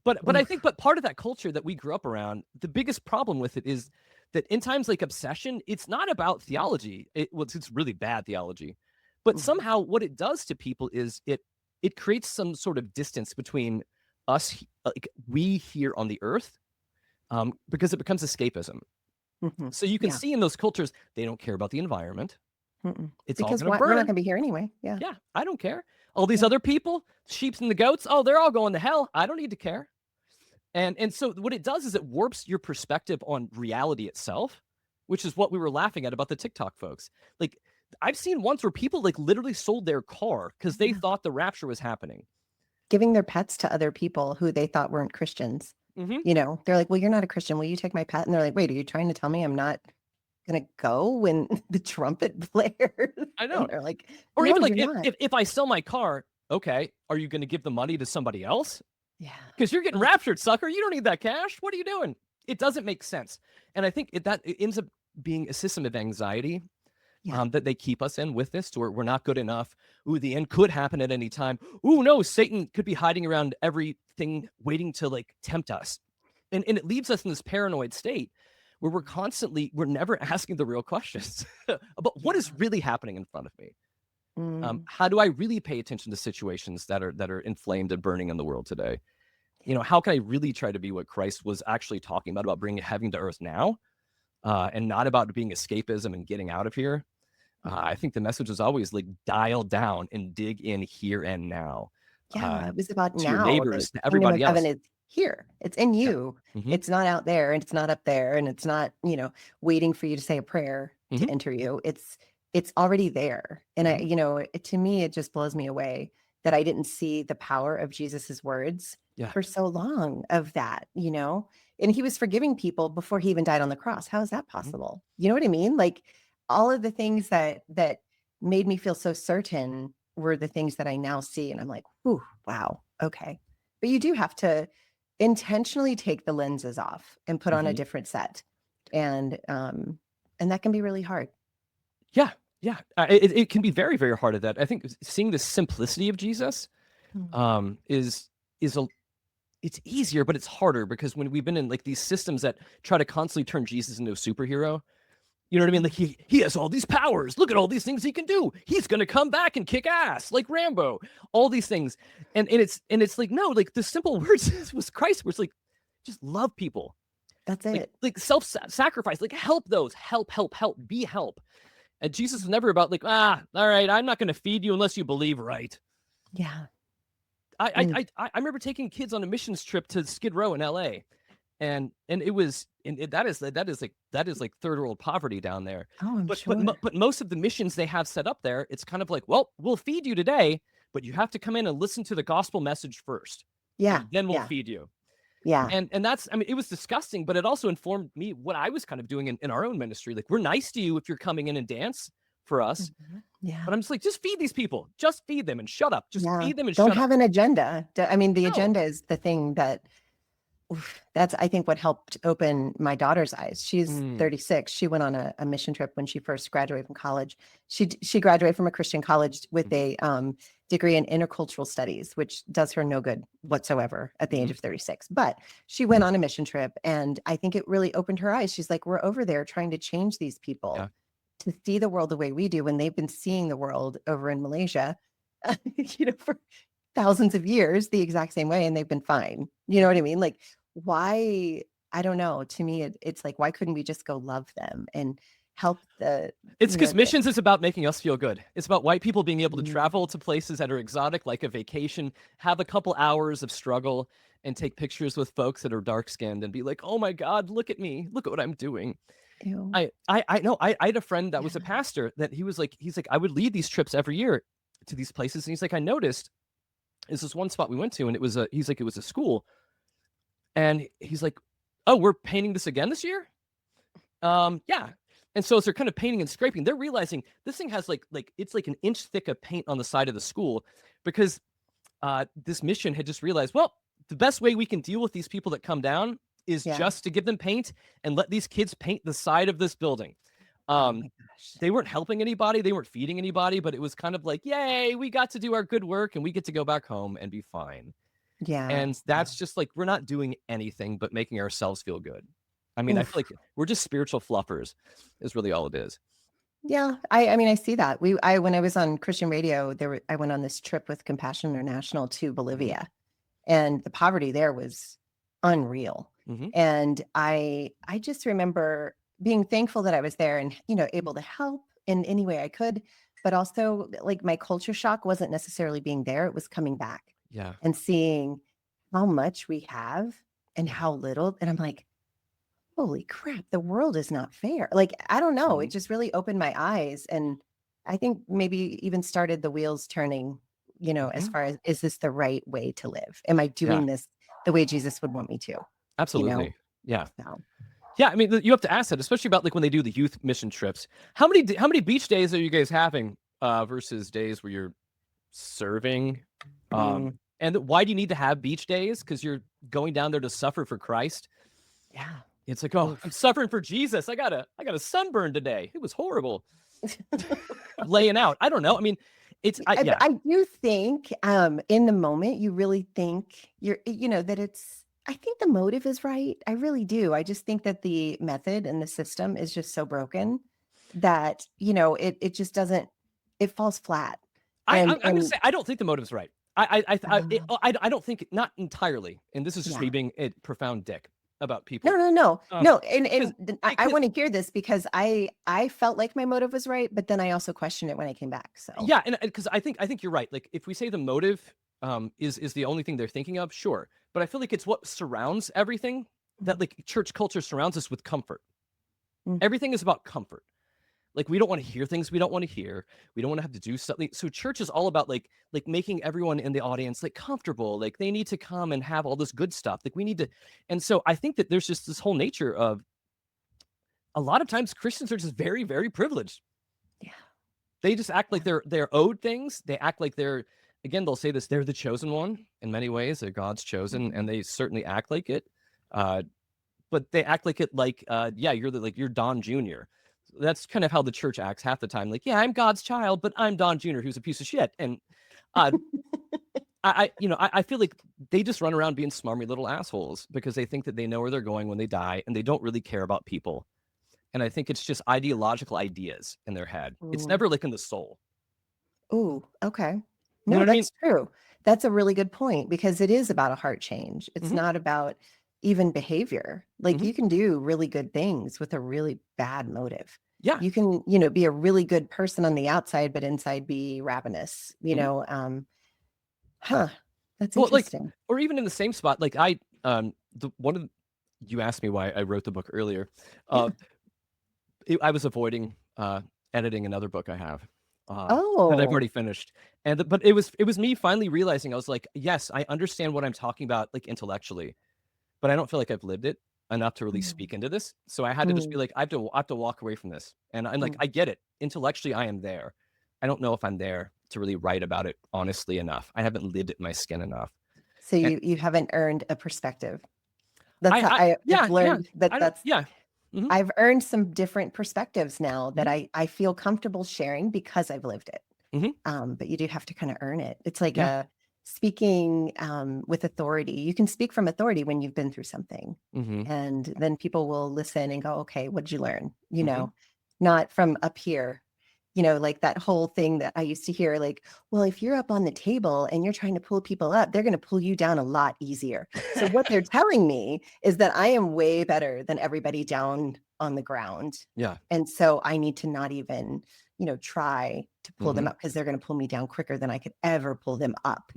But I think part of that culture that we grew up around, the biggest problem with it is that in times like obsession, it's not about theology. It's really bad theology. But somehow what it does to people is it creates some sort of distance between us, like we here on the earth, because it becomes escapism. So you can see in those cultures, they don't care about the environment. It's because all we're not going to be here anyway. Yeah. Yeah. I don't care. All these other people, sheep and the goats, they're all going to hell. I don't need to care. And so what it does is it warps your perspective on reality itself, which is what we were laughing at about the TikTok folks. Like I've seen ones where people like literally sold their car because they thought the rapture was happening. Giving their pets to other people who they thought weren't Christians. They're like, well, you're not a Christian. Will you take my pet? And they're like, wait, are you trying to tell me I'm not going to go when the trumpet blares? I know. And they're like, or even like if I sell my car, okay, are you going to give the money to somebody else? Yeah. Because you're getting raptured, sucker. You don't need that cash. What are you doing? It doesn't make sense. And I think it ends up being a system of anxiety that they keep us in with this, to where we're not good enough. Ooh, the end could happen at any time. Ooh, no, Satan could be hiding around everything, waiting to like tempt us. And it leaves us in this paranoid state where we're never asking the real questions about what is really happening in front of me. How do I really pay attention to situations that are inflamed and burning in the world today? How can I really try to be what Christ was actually talking about bringing heaven to earth now? and not about being escapism and getting out of here. I think the message is always like dial down and dig in here and now, Yeah, it was about to your now. The neighbors, to kingdom of everybody heaven else. is here. It's in Yeah. you. Hmm. It's not out there and it's not up there and it's not, waiting for you to say a prayer to Hmm. enter you. It's already there. And Hmm. to me, it just blows me away that I didn't see the power of Jesus's words Yeah. for so long of that. And he was forgiving people before he even died on the cross. How is that Hmm. possible? You know what I mean? Like all of the things that made me feel so certain were the things that I now see. And I'm like, whew, wow, okay. But you do have to intentionally take the lenses off and put on a Hmm. different set. And that can be really hard. Yeah. Yeah. It can be very, very hard at that. I think seeing the simplicity of Jesus Mm. is it's easier, but it's harder because when we've been in like these systems that try to constantly turn Jesus into a superhero, you know what I mean? Like he has all these powers. Look at all these things he can do. He's gonna come back and kick ass like Rambo. All these things, and it's like no, like the simple words was Christ was like, just love people, That's like it. self-sacrifice, like help those, help, be help. And Jesus is never about like all right, I'm not gonna feed you unless you believe right. Yeah. I Mm. I I remember taking kids on a missions trip to Skid Row in L.A. and it was that is like third world poverty down there. Oh, I'm But sure. but most of the missions they have set up there, it's kind of like, well, we'll feed you today, but you have to come in and listen to the gospel message first, Yeah. and then we'll Yeah. feed you. Yeah. And that's, I mean, it was disgusting, but it also informed me what I was kind of doing in our own ministry. Like, we're nice to you if you're coming in and dance for us, Mhm. Yeah. but I'm just like, just feed these people, just feed them and shut up, just Yeah. feed them and Don't shut up. have an agenda. I mean, the No. agenda is the thing that oof, that's I think what helped open my daughter's eyes. She's Mm, 36. She went on a mission trip when she first graduated from college. She graduated from a Christian college with mhm, a degree in intercultural studies, which does her no good whatsoever at the age mhm, of 36. But she went on a mission trip, and I think it really opened her eyes. She's like, we're over there trying to change these yeah, people to see the world the way we do when they've been seeing the world over in Malaysia, for thousands of years the exact same way, and they've been fine. You know what I mean? Like, why? I don't know. To me, it's like, why couldn't we just go love them and help the, it's you know, because the, missions is about making us feel good. It's about white people being able to Mm, travel to places that are exotic, like a vacation, have a couple hours of struggle, and take pictures with folks that are dark skinned and be like, "Oh my God, look at me! Look at what I'm doing." ew. I know. I had a friend that was a Yeah. pastor that he's like I would lead these trips every year to these places, and he's like, I noticed is this one spot we went to, and it was a school, and he's like, "Oh, we're painting this again this year." Yeah. And so as they're kind of painting and scraping, they're realizing this thing has like it's like an inch thick of paint on the side of the school because this mission had just realized, well, the best way we can deal with these people that come down is Yeah. just to give them paint and let these kids paint the side of this building. Oh Um, my gosh. they weren't helping anybody, they weren't feeding anybody, but it was kind of like, yay, we got to do our good work and we get to go back home and be fine. Yeah. And Yeah. that's just like we're not doing anything but making ourselves feel good. I mean, I feel Oof. like we're just spiritual fluffers, is really all it is. Yeah. I mean, I see that. When I was on Christian radio, I went on this trip with Compassion International to Hmm. Bolivia, and the poverty there was unreal. Hmm. And I just remember being thankful that I was there and, able to help in any way I could, but also like my culture shock wasn't necessarily being there, it was coming back Yeah. and seeing how much we have and Yeah. how little. And I'm like, holy crap, the world is not fair. Like, I don't know. Hmm. It just really opened my eyes. And I think maybe even started the wheels turning, as Hmm. far as, is this the right way to live? Am I Yeah. doing this the way Jesus would want me to? You know? Absolutely. Yeah. So Yeah. I mean, you have to ask that, especially about like when they do the youth mission trips. How many beach days are you guys having versus days where you're serving? mm, And why do you need to have beach days? Because you're going down there to suffer for Christ. yeah. It's like, oh, I'm Oof. suffering for Jesus. I got a sunburn today. It was horrible. Laying out. I don't know. I mean, But yeah. I do think in the moment you really think that I think the motive is right. I really do. I just think that the method and the system is just so broken that, it just doesn't, it falls flat. I'm gonna And say I don't think the motive's right. I uh, don't think, not entirely. And this is just me yeah, being a profound dick. about people. No. And Because I want to hear this because I felt like my motive was right, but then I also questioned it when I came back. So yeah, and because I think you're right. Like if we say the motive is the only thing they're thinking of, sure. But I feel like it's what surrounds everything, that like church culture surrounds us with comfort. Mm. Everything is about comfort. Like we don't want to hear things we don't want to hear. We don't want to have to do something. So church is all about like making everyone in the audience like comfortable. Like they need to come and have all this good stuff. Like we need to. And so I think that there's just this whole nature of a lot of times Christians are just very, very privileged. Yeah. They just act like they're owed things. They act like again, they'll say this, they're the chosen one in many ways. They're God's chosen, and they certainly act like it. But they act like it like, yeah, you're Don Jr. That's kind of how the church acts half the time. Like, yeah, I'm God's child, but I'm Don Jr., who's a piece of shit. And I feel like they just run around being smarmy little assholes because they think that they know where they're going when they die, and they don't really care about people. And I think it's just ideological ideas in their head. It's never like in the soul. Ooh, okay. You know No, what I mean? that's true. That's a really good point because it is about a heart change. It's not about even behavior. Like you can do really good things with a really bad motive. Yeah. You can, be a really good person on the outside, but inside be ravenous, That's Well, interesting. like, or even in the same spot, like you asked me why I wrote the book earlier. I was avoiding editing another book I have that I've already finished, but it was me finally realizing, I was like, yes, I understand what I'm talking about like intellectually, but I don't feel like I've lived it enough to really speak into this. So I had to just be like, I have to walk away from this, and I'm like, I get it intellectually, I am there. I don't know if I'm there to really write about it honestly enough. I haven't lived it in my skin enough. So you haven't earned a perspective. That's how I've learned that's. I've earned some different perspectives now that I feel comfortable sharing because I've lived it. But you do have to kind of earn it. It's like speaking with authority. You can speak from authority when you've been through something, and then people will listen and go, okay, what did you learn? Not from up here. Like that whole thing that I used to hear, like, well, if you're up on the table and you're trying to pull people up, they're going to pull you down a lot easier. So what they're telling me is that I am way better than everybody down on the ground. Yeah. And so I need to not even, try to pull them up because they're going to pull me down quicker than I could ever pull them up.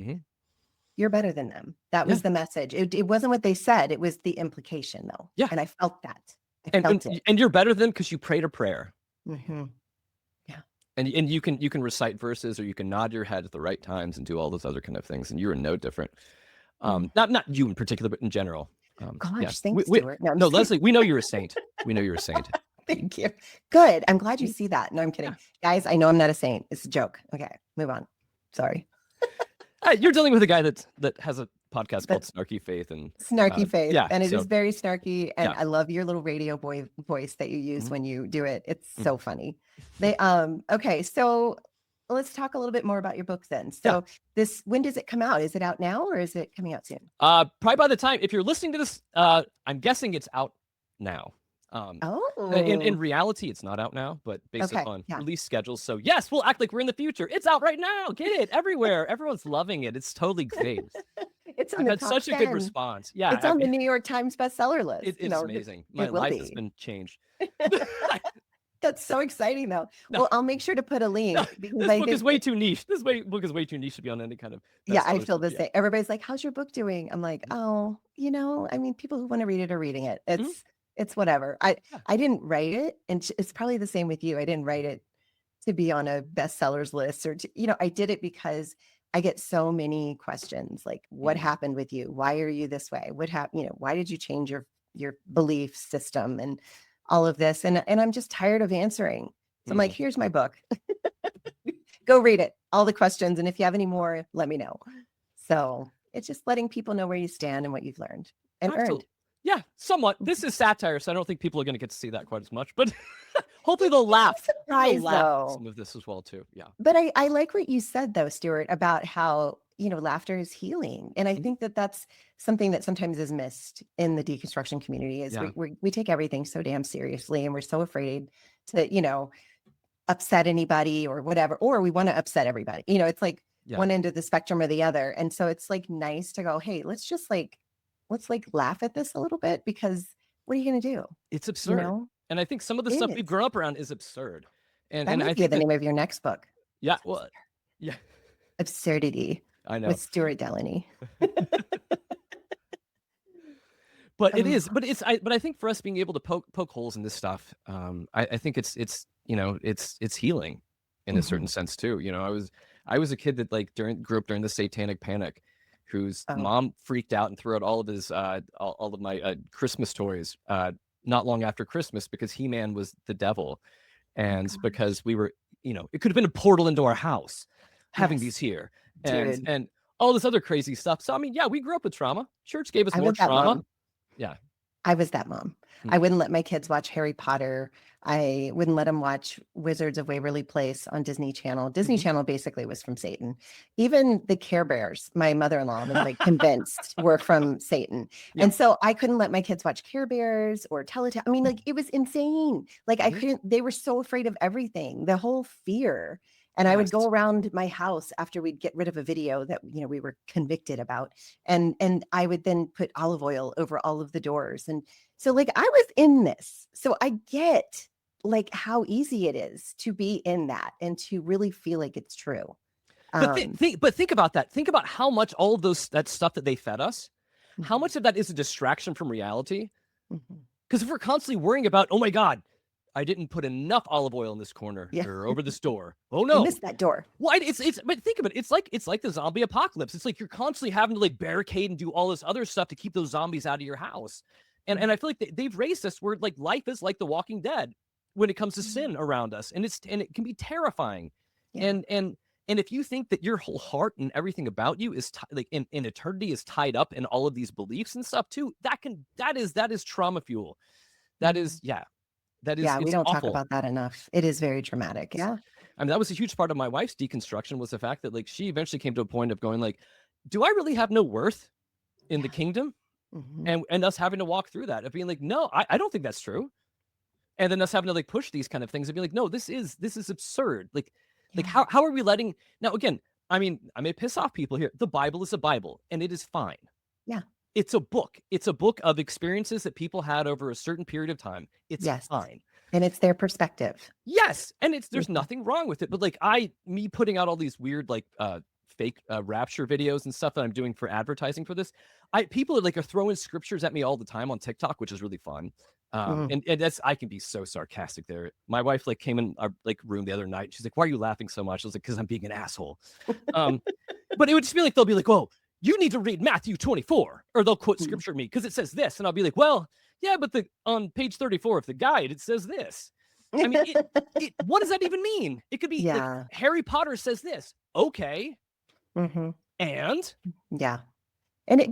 You're better than them. That was the message. It wasn't what they said. It was the implication though. Yeah. And I felt that. And you're better than them because you prayed a prayer. Yeah. And you can recite verses, or you can nod your head at the right times and do all those other kind of things, and you're no different. Not you in particular, but in general. Gosh, thanks, Stuart. No, Leslie, we know you're a saint. We know you're a saint. Thank you. Good. I'm glad you see that. No, I'm kidding. Guys, I know I'm not a saint. It's a joke. Okay, move on. Sorry. You're dealing with a guy that has a podcast called Snarky Faith, and Snarky Faith. Yeah, and it is very snarky. And Yeah. I love your little radio boy voice that you use when you do it. It's so funny. Okay, so let's talk a little bit more about your book then. So when does it come out? Is it out now or is it coming out soon? Probably by the time, if you're listening to this, I'm guessing it's out now. In reality, it's not out now, but based upon release schedules. So yes, we'll act like we're in the future. It's out right now. Get it everywhere. Everyone's loving it. It's totally great. I've had such a good response. Yeah, it's on the New York Times bestseller list. It's amazing. My life has been changed. That's so exciting, though. No. Well, I'll make sure to put a link because this book is way too niche. Book is way too niche to be on any kind of. Yeah, I feel the same. Everybody's like, "How's your book doing?" I'm like, "Oh, I mean, people who want to read it are reading it. It's whatever." I didn't write it, and it's probably the same with you. I didn't write it to be on a bestsellers list, or I did it because I get so many questions like, "What happened with you? Why are you this way? What happened? Why did you change your belief system and all of this?" And I'm just tired of answering. So I'm like, "Here's my book. Go read it. All the questions, and if you have any more, let me know." So it's just letting people know where you stand and what you've learned and earned. Yeah, somewhat. This is satire, so I don't think people are going to get to see that quite as much, but hopefully they'll laugh. Surprise, though. Some of this as well too. Yeah. But I like what you said though, Stuart, about how, laughter is healing. And I think that that's something that sometimes is missed in the deconstruction community is we take everything so damn seriously, and we're so afraid to, upset anybody or whatever, or we want to upset everybody. It's like one end of the spectrum or the other. And so it's like nice to go, hey, let's just like like laugh at this a little bit, because what are you going to do? It's You absurd. know, And I think some of the it stuff we've is. grown up around is absurd. That And I might be think the that, name of your next book. yeah, well, yeah, Absurdity I know. with Stuart Delony. But it is, Oh, but I think for us being able to poke holes in this stuff, I think it's it's healing in a certain mhm. sense too. I was a kid that like grew up during the Satanic Panic, whose Oh, mom freaked out and threw out all of his all of my Christmas toys not long after Christmas, because He-Man was the devil, oh and gosh. because we were, it could have been a portal into our house having Yes, these here, dude. and all this other crazy stuff. So I mean, yeah, we grew up with trauma. Church gave us I more was that trauma. mom. Yeah. I was that mom. Mm. I wouldn't let my kids watch Harry Potter. I wouldn't let them watch Wizards of Waverly Place on Disney Channel. Disney Mhm. Channel basically was from Satan. Even the Care Bears, my mother-in-law was like convinced were from Satan. Yeah. And so I couldn't let my kids watch Care Bears or Teletubbies. I mean, like it was insane. Like I Mhm. couldn't, they were so afraid of everything, the whole fear. And I would go Yes. around my house after we'd get rid of a video that, we were convicted about. And I would then put olive oil over all of the doors. And so like I was in this. So I get like how easy it is to be in that and to really feel like it's true. But Um, think about that. Think about how much all of that stuff that they fed us, how mhm, much of that is a distraction from reality? mhm. Because if we're constantly worrying about, oh my God, I didn't put enough olive oil in this corner Yeah, or over this door. Oh I no. missed that door. Why but think of it. It's like the zombie apocalypse. It's like you're constantly having to like barricade and do all this other stuff to keep those zombies out of your house. Yeah. And I feel like they've raised us where like life is like The Walking Dead when it comes to Mm, sin around us, and it can be terrifying. yeah. And if you think that your whole heart and everything about you is like in eternity is tied up in all of these beliefs and stuff too, that is trauma fuel. That Mm. is, yeah, that is, Yeah, we it's don't talk awful. about that enough. It is very dramatic. Yeah. I mean, that was a huge part of my wife's deconstruction, was the fact that like she eventually came to a point of going like, do I really have no worth in the Yeah. kingdom? Mhm. And us having to walk through that of being like, no, I don't think that's true. And then us having to like push these kind of things and be like, no, this is absurd. Like Yeah. how are we letting, now again, I mean, I may piss off people here. The Bible is a Bible and it is fine. Yeah. It's a book. It's a book of experiences that people had over a certain period of time. It's Yes. fine. And it's their perspective. Yes, and there's Mhm. nothing wrong with it. But like me putting out all these weird like fake rapture videos and stuff that I'm doing for advertising for this, people are throwing scriptures at me all the time on TikTok, which is really fun. Mm. And that's, I can be so sarcastic there. My wife like came in our like room the other night. She's like, "Why are you laughing so much?" I was like, "Because I'm being an asshole." Um, but it would just be like they'll be like, "Whoa, you need to read Matthew 24," or they'll quote Mm. scripture to me because it says this, and I'll be like, "Well, yeah, but the on page 34 of the guide it says this." I mean, what does that even mean? It could be like Yeah. Harry Potter says this. Okay. Mhm. And Yeah.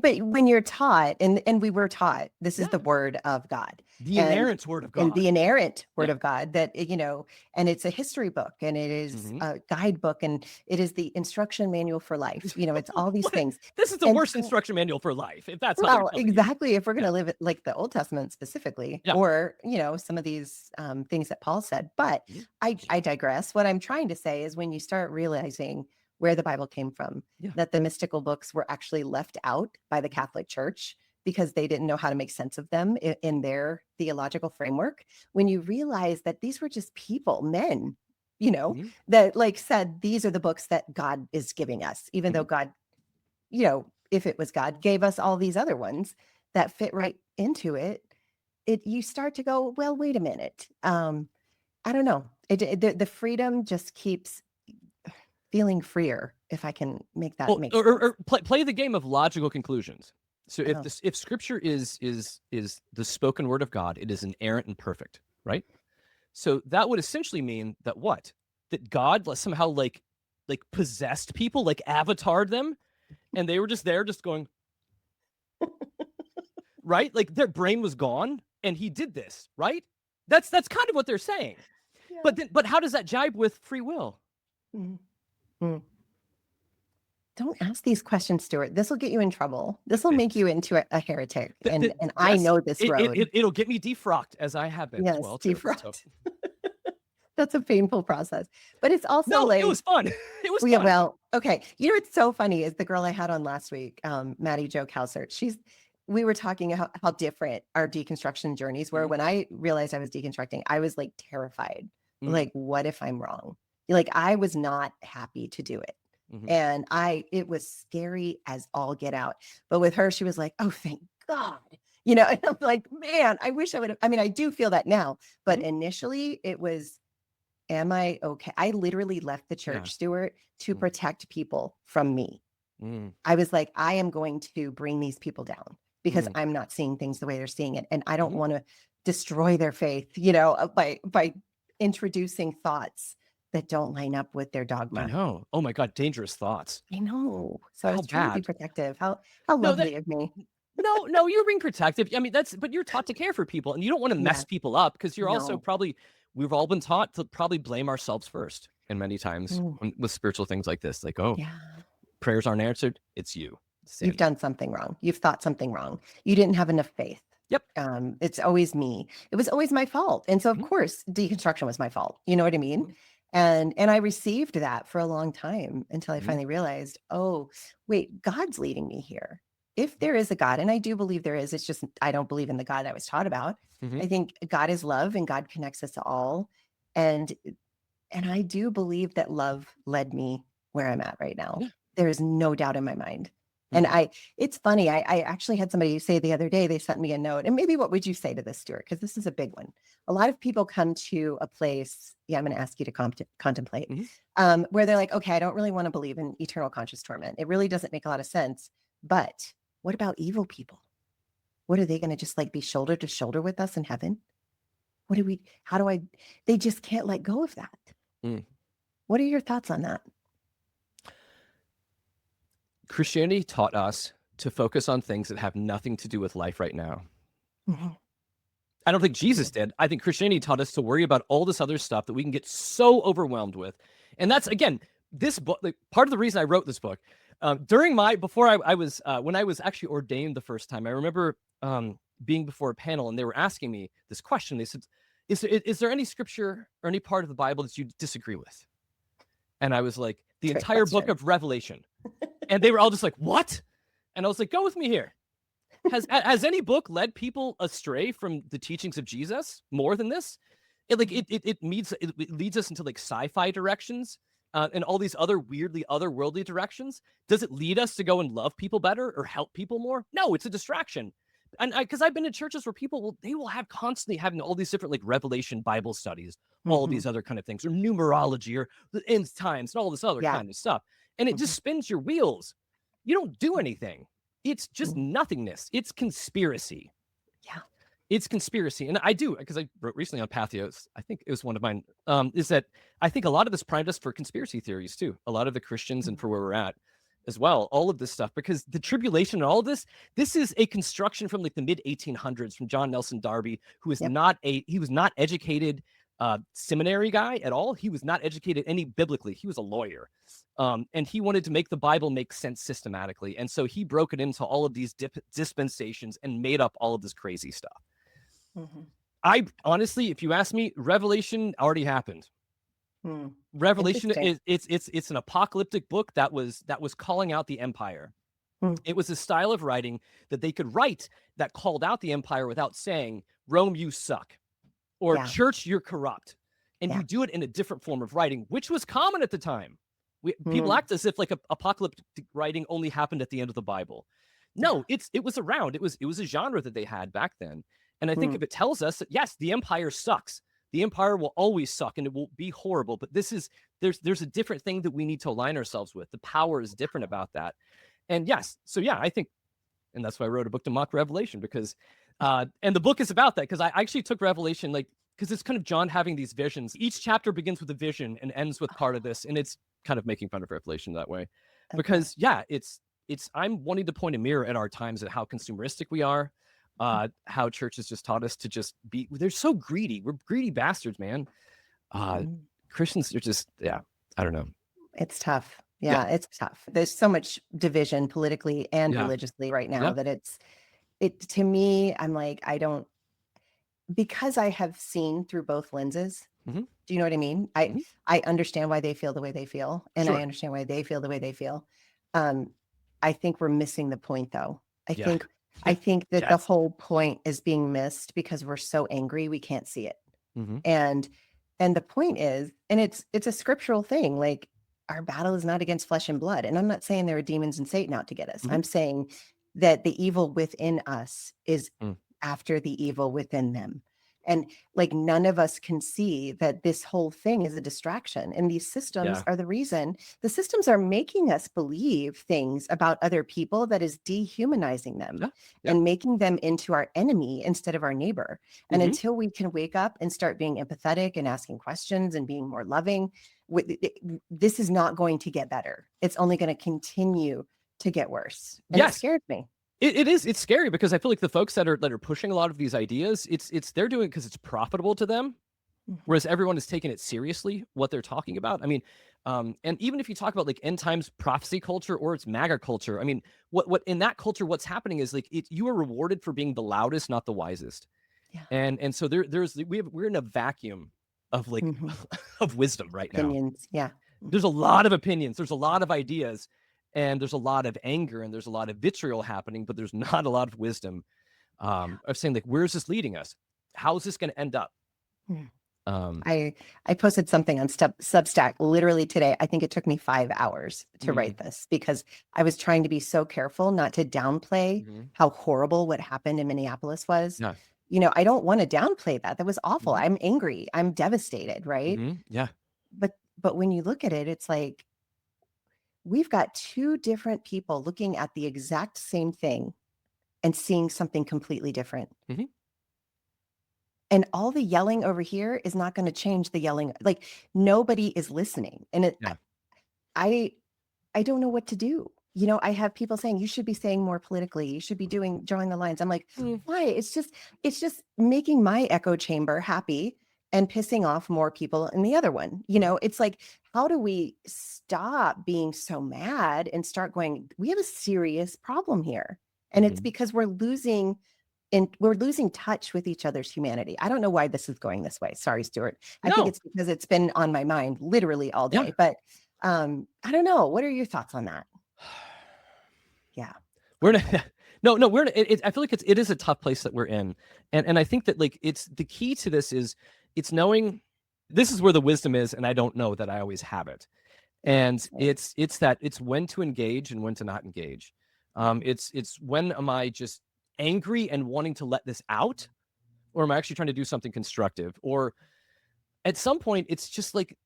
But when you're taught, and we were taught, this is yeah, the word of God, the and inerrant word of and God. the inerrant word Yeah. of God, that and it's a history book, and it is Mhm. a guidebook, and it is the instruction manual for life. It's all these What? things. This is the And worst so, instruction manual for life, if that's how they're well, telling you. exactly, if we're going Yeah. to live it like the Old Testament specifically, Yeah. or some of these things that Paul said. But Mhm. I digress. What I'm trying to say is, when you start realizing where the Bible came from, Yeah. that the mystical books were actually left out by the Catholic Church because they didn't know how to make sense of them in their theological framework. When you realize that these were just people, men, Mhm. that like said, these are the books that God is giving us, even though Mhm. God, if it was God, gave us all these other ones that fit right into it. You start to go, well, wait a minute. I don't know. The freedom just keeps feeling freer, if I can make that Well, make or, sense. or play the game of logical conclusions. So Oh, if scripture is the spoken word of God, it is inerrant and perfect, right? So that would essentially mean that what? That God somehow like possessed people, like avatared them, and they were just there just going, right? Like their brain was gone and he did this, right? That's kind of what they're saying. yeah. But how does that jibe with free will? Mm, mm. Don't ask these questions, Stuart. This will get you in trouble. This will make you into a heretic. And I Yes, know this road. it'll get me defrocked as I have been as Yes, well too. So defrocked. That's a painful process. But it's also no, it like, was fun. It was well, yeah, fun. well, okay. What's so funny is the girl I had on last week, Maddie Jo Calsert. we were talking how different our deconstruction journeys were. When I realized I was deconstructing, I was like terrified. Like, what if I'm wrong? Like, I was not happy to do it. And it was scary as all get out. But with her, she was like, oh, thank God. And I'm like, man, I wish I would have. I mean, I do feel that now. But initially it was, am I okay? I literally left the church, Stuart, to protect people from me. I was like, I am going to bring these people down because I'm not seeing things the way they're seeing it. And I don't want to destroy their faith, by introducing thoughts that don't line up with their dogma. I know. Oh my God, dangerous thoughts. I know. So I was trying to be protective. How lovely of me. No, you're being protective. I mean, but you're taught to care for people, and you don't want to mess people up, because you're also we've all been taught to probably blame ourselves first. And many times with spiritual things like this, like, prayers aren't answered, it's you. You've done something wrong. You've thought something wrong. You didn't have enough faith. Yep. It's always me. It was always my fault. And so of course, deconstruction was my fault. You know what I mean? And I received that for a long time until I finally realized, oh, wait, God's leading me here. If there is a God, and I do believe there is, it's just, I don't believe in the God I was taught about. I think God is love, and God connects us to all. And I do believe that love led me where I'm at right now. There is no doubt in my mind. And it's funny. I actually had somebody say the other day, they sent me a note, and maybe what would you say to this, Stuart? Because this is a big one. A lot of people come to a place, I'm going to ask you to contemplate, where they're like, okay, I don't really want to believe in eternal conscious torment. It really doesn't make a lot of sense. But what about evil people? What are they going to just like be shoulder to shoulder with us in heaven? They just can't let go of that. What are your thoughts on that? Christianity taught us to focus on things that have nothing to do with life right now. I don't think Jesus did. I think Christianity taught us to worry about all this other stuff that we can get so overwhelmed with. And that's, again, this book, like, part of the reason I wrote this book, when I was actually ordained the first time, I remember being before a panel, and they were asking me this question. They said, is there any scripture or any part of the Bible that you disagree with? And I was like, the entire book of Revelation. And they were all just like, what? And I was like, go with me here. Has any book led people astray from the teachings of Jesus more than this? It leads us into like sci-fi directions and all these other weirdly otherworldly directions. Does it lead us to go and love people better or help people more? No, it's a distraction. And because I've been in churches where people will have constantly having all these different like Revelation Bible studies, all these other kind of things, or numerology, or the end times, and all this other kind of stuff. And it just spins your wheels. You don't do anything. It's just nothingness. It's conspiracy. Yeah. It's conspiracy. And I do, because I wrote recently on Pathos, I think it was one of mine, is that I think a lot of this primed us for conspiracy theories too. A lot of the Christians and for where we're at as well, all of this stuff, because the tribulation and all of this is a construction from like the mid 1800s from John Nelson Darby, who is he was not educated seminary guy at all. He was not educated any biblically. He was a lawyer. And he wanted to make the Bible make sense systematically. And so he broke it into all of these dispensations and made up all of this crazy stuff. I honestly, if you ask me, Revelation already happened. Revelation it's an apocalyptic book that was calling out the empire. It was a style of writing that they could write that called out the empire without saying, Rome, you suck, or church, you're corrupt. And you do it in a different form of writing, which was common at the time. People act as if like apocalyptic writing only happened at the end of the Bible. No, it was around. It was a genre that they had back then. And I think if it tells us that, yes, the empire sucks, the empire will always suck and it will be horrible. But there's a different thing that we need to align ourselves with. The power is different about that. And yes, so yeah, I think, and that's why I wrote a book to mock Revelation, because, and the book is about that, because I actually took Revelation, like, because it's kind of John having these visions. Each chapter begins with a vision and ends with part of this. And it's kind of making fun of Revelation that way. Because I'm wanting to point a mirror at our times at how consumeristic we are, how churches just taught us to just be, they're so greedy. We're greedy bastards, man. Christians are just, I don't know. It's tough. Yeah, it's tough. There's so much division politically and religiously right now that to me, I'm like, because I have seen through both lenses. Do you know what I mean? I understand why they feel the way they feel, and I understand why they feel the way they feel. I think we're missing the point, though. I think I think that the Jets. whole point is being missed because we're so angry we can't see it. Mm-hmm. And the point is, and it's a scriptural thing, like our battle is not against flesh and blood. And I'm not saying there are demons and Satan out to get us. Mm-hmm. I'm saying that the evil within us is Mm. after the evil within them. And like none of us can see that this whole thing is a distraction. And these systems Yeah. are the reason. The systems are making us believe things about other people that is dehumanizing them Yeah. Yeah. and making them into our enemy instead of our neighbor. And Mm-hmm. until we can wake up and start being empathetic and asking questions and being more loving, this is not going to get better. It's only going to continue to get worse. And it Yes. scares me. It is. It's scary because I feel like the folks that are pushing a lot of these ideas, they're doing it because it's profitable to them, whereas everyone is taking it seriously what they're talking about. I mean, and even if you talk about like end times prophecy culture or it's MAGA culture, I mean, what in that culture, what's happening is like you are rewarded for being the loudest, not the wisest. Yeah. And so we're in a vacuum of like of wisdom right now. Opinions. Yeah. There's a lot of opinions. There's a lot of ideas. And there's a lot of anger and there's a lot of vitriol happening, but there's not a lot of wisdom of saying like, where's this leading us? How is this going to end up? I posted something on Substack literally today. I think it took me 5 hours to write this because I was trying to be so careful not to downplay how horrible what happened in Minneapolis was. Yeah. You know, I don't want to downplay that. That was awful. I'm angry. I'm devastated, right? Yeah. But when you look at it, it's like we've got two different people looking at the exact same thing and seeing something completely different. And all the yelling over here is not going to change the yelling. Like nobody is listening. And I don't know what to do. You know, I have people saying you should be saying more politically. You should be drawing the lines. I'm like, why? It's just making my echo chamber happy and pissing off more people in the other one. You know, it's like, how do we stop being so mad and start going, we have a serious problem here. And it's because we're losing touch with each other's humanity. I don't know why this is going this way. Sorry, Stuart. I think it's because it's been on my mind literally all day. But I don't know. What are your thoughts on that? Yeah. We're in we're in I feel like it is a tough place that we're in. And I think that like it's the key to this is it's knowing this is where the wisdom is, and I don't know that I always have it. And it's when to engage and when to not engage. It's when am I just angry and wanting to let this out, or am I actually trying to do something constructive? Or at some point, it's just like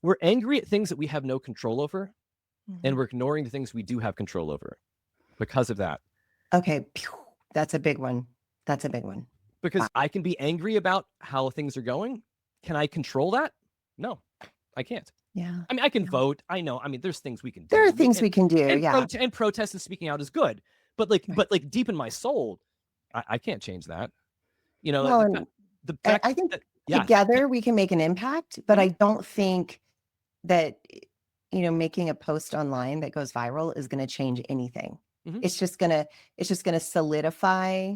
we're angry at things that we have no control over, and we're ignoring the things we do have control over because of that. Okay, that's a big one. Because I can be angry about how things are going. Can I control that? No, I can't. Yeah. I mean, I can vote. I know. I mean, there's things we can do. There are things we can do. And protest and speaking out is good. But like deep in my soul, I can't change that. You know, well, I think together we can make an impact, but I don't think that, you know, making a post online that goes viral is going to change anything. It's just going to solidify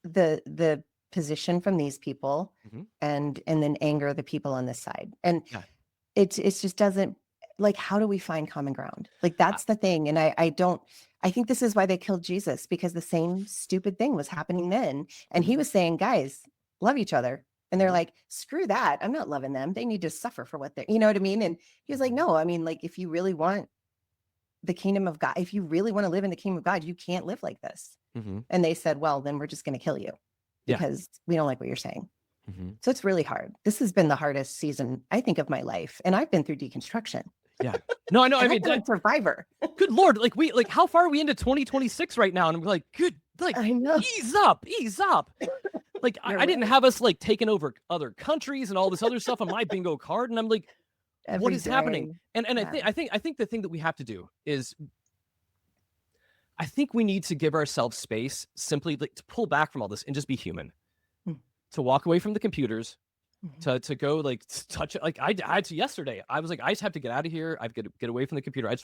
the position from these people and then anger the people on this side. And it just doesn't, like, how do we find common ground? Like, that's the thing. And I think this is why they killed Jesus, because the same stupid thing was happening then. And he was saying, guys, love each other. And they're like, screw that. I'm not loving them. They need to suffer for what they're, you know what I mean? And he was like, no, I mean, like, if you really want the kingdom of God, if you really want to live in the kingdom of God, you can't live like this. And they said, well, then we're just going to kill you because we don't like what you're saying. So it's really hard. This has been the hardest season, I think, of my life. And I've been through deconstruction. Yeah. No, I know. I mean, I'm a survivor. Good Lord. Like how far are we into 2026 right now? And I'm like, I know. Ease up. Like I didn't have us like taking over other countries and all this other stuff on my bingo card. And I'm like, what is happening? And I think the thing that we have to do is I think we need to give ourselves space simply like to pull back from all this and just be human, to walk away from the computers, to go like touch it. Like I had to yesterday. I was like, I just have to get out of here. I've got to get away from the computer. I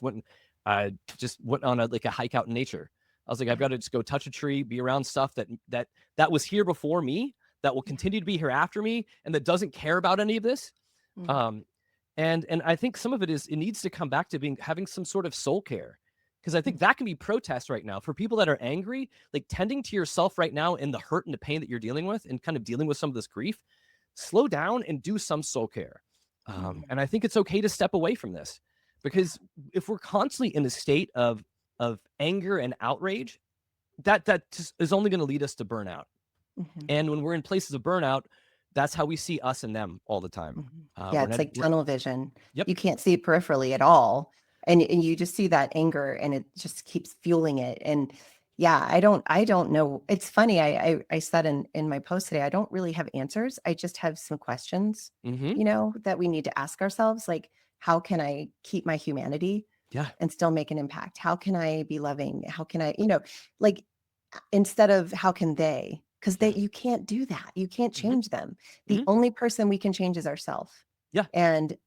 just went on a hike out in nature. I was like, I've got to just go touch a tree, be around stuff that was here before me, that will continue to be here after me, and that doesn't care about any of this. And I think some of it needs to come back to having some sort of soul care, because I think that can be protest right now for people that are angry, like tending to yourself right now in the hurt and the pain that you're dealing with and kind of dealing with some of this grief. Slow down and do some soul care. And I think it's okay to step away from this, because if we're constantly in a state of anger and outrage, that just is only going to lead us to burnout. And when we're in places of burnout, that's how we see us and them all the time. Yeah, it's like tunnel vision. Yep. You can't see peripherally at all. And you just see that anger and it just keeps fueling it. And yeah, I don't know. It's funny. I said in my post today, I don't really have answers. I just have some questions, that we need to ask ourselves. Like, how can I keep my humanity and still make an impact? How can I be loving? How can I, like, instead of how can they? Because you can't do that. You can't change them. The only person we can change is ourselves. Yeah. And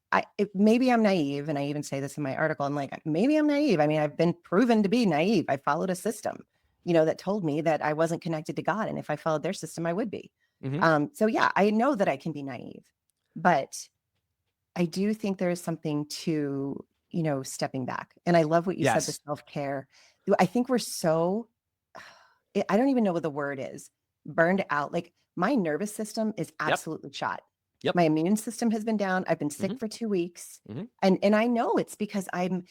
maybe I'm naive. And I even say this in my article. I'm like, maybe I'm naive. I mean, I've been proven to be naive. I followed a system, that told me that I wasn't connected to God. And if I followed their system, I would be. So yeah, I know that I can be naive, but I do think there is something to, stepping back. And I love what you said, the self-care. I think we're so, I don't even know what the word is, burned out. Like, my nervous system is absolutely shot. My immune system has been down. I've been sick for 2 weeks. And I know it's because I'm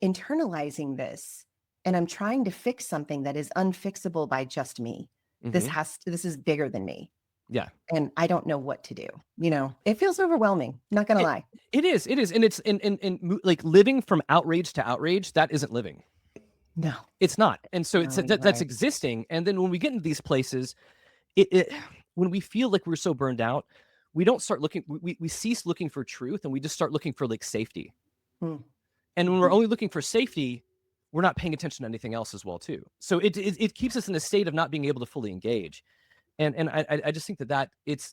internalizing this and I'm trying to fix something that is unfixable by just me. This is bigger than me. Yeah. And I don't know what to do. It feels overwhelming. Not going to lie. It is. And it's in like living from outrage to outrage. That isn't living. No, it's not. And so that's existing. And then when we get into these places, when we feel like we're so burned out, we don't start looking, we cease looking for truth and we just start looking for like safety. And when we're only looking for safety, we're not paying attention to anything else as well too. So it keeps us in a state of not being able to fully engage. And I just think that it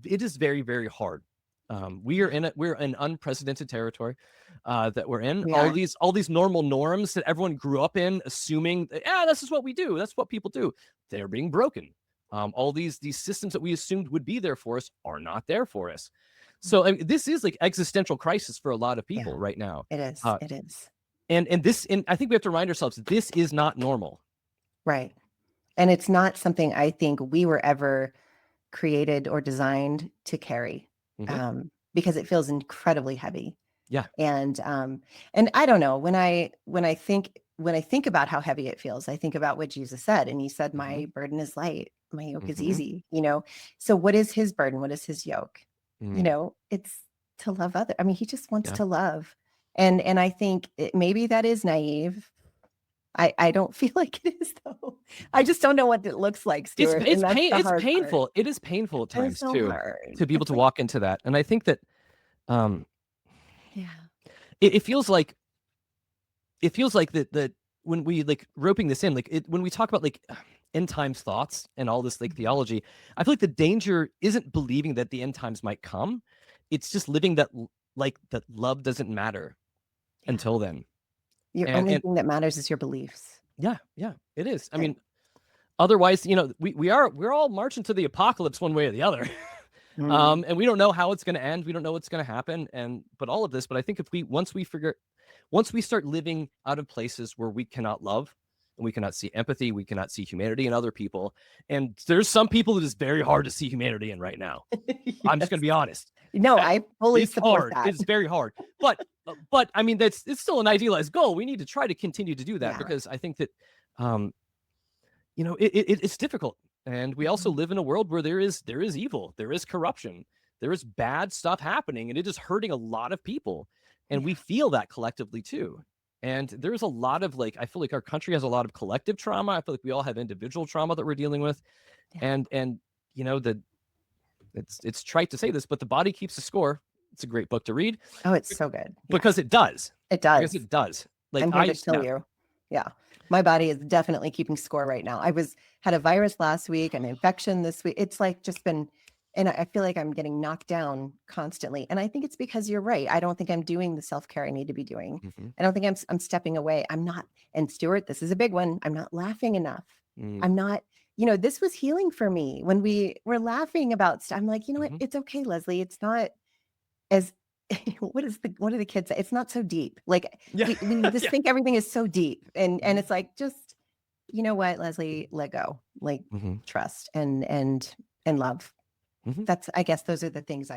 is very, very hard. We're in unprecedented territory that we're in. All these normal norms that everyone grew up in, assuming that, this is what we do. That's what people do. They're being broken. All these systems that we assumed would be there for us are not there for us. So I mean, this is like existential crisis for a lot of people right now. It is. It is. And I think we have to remind ourselves, this is not normal. Right. And it's not something I think we were ever created or designed to carry, because it feels incredibly heavy. Yeah. And I don't know, when I think about how heavy it feels, I think about what Jesus said, and he said, my burden is light, my yoke is easy, So what is his burden? What is his yoke? It's to love others. I mean, he just wants to love. And I think maybe that is naive. I don't feel like it is, though. I just don't know what it looks like, Stuart. It's painful. Part. It is painful at times too, to be able to walk into that. And I think that, it feels like that when we like roping this in, like when we talk about like end times thoughts and all this like theology, I feel like the danger isn't believing that the end times might come. It's just living that love doesn't matter until then. Your only thing that matters is your beliefs. Yeah, it is. I mean, otherwise, we're all marching to the apocalypse one way or the other. And we don't know how it's going to end. We don't know what's going to happen. But all of this, but I think once we start living out of places where we cannot love and we cannot see empathy, we cannot see humanity in other people. And there's some people that is very hard to see humanity in right now. I'm just going to be honest. No, I fully support that. It's very hard. But I mean, it's still an idealized goal. We need to try to continue to do that because I think that, it's difficult. And we also live in a world where there is evil, there is corruption, there is bad stuff happening, and it is hurting a lot of people. And we feel that collectively too. And there's a lot of I feel like our country has a lot of collective trauma. I feel like we all have individual trauma that we're dealing with. And it's trite to say this, but The Body Keeps the Score. It's a great book to read. Oh, it's so good. Because it does. It does. Because it does. I'm here to tell you. Yeah. My body is definitely keeping score right now. Had a virus last week, an infection this week. It's just been, and I feel like I'm getting knocked down constantly. And I think it's because you're right. I don't think I'm doing the self-care I need to be doing. I don't think I'm stepping away. I'm not. And Stuart, this is a big one. I'm not laughing enough. I'm not, this was healing for me when we were laughing about stuff. I'm like, you know what? It's okay, Leslie. It's not as what do the kids say? It's not so deep. Like Yeah. we just Yeah. think everything is so deep, and it's like, just, you know what, Leslie, let go, like trust and love. That's, I guess those are the things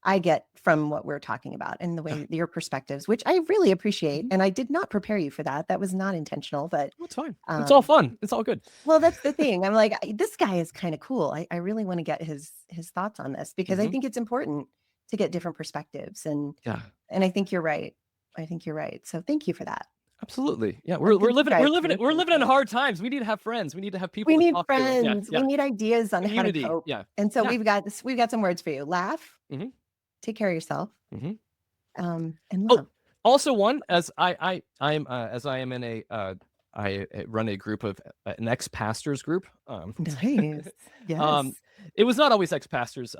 I get from what we're talking about, and the way your perspectives, which I really appreciate. And I did not prepare you for that. That was not intentional, but It's fine. It's all fun. It's all good. well, that's the thing. I'm like, this guy is kind of cool. I really want to get his thoughts on this, because I think it's important to get different perspectives. And I think you're right. I think you're right. So thank you for that. Absolutely. Yeah, we're living in hard times. We need to have friends. We need to have people. We to need talk friends. To. Yeah. We need ideas on how to cope. Yeah. And so we've got some words for you. Laugh. Take care of yourself. And love. Also, one, as I am in I run a group of an ex-pastors group. Nice. Yes. It was not always ex-pastors.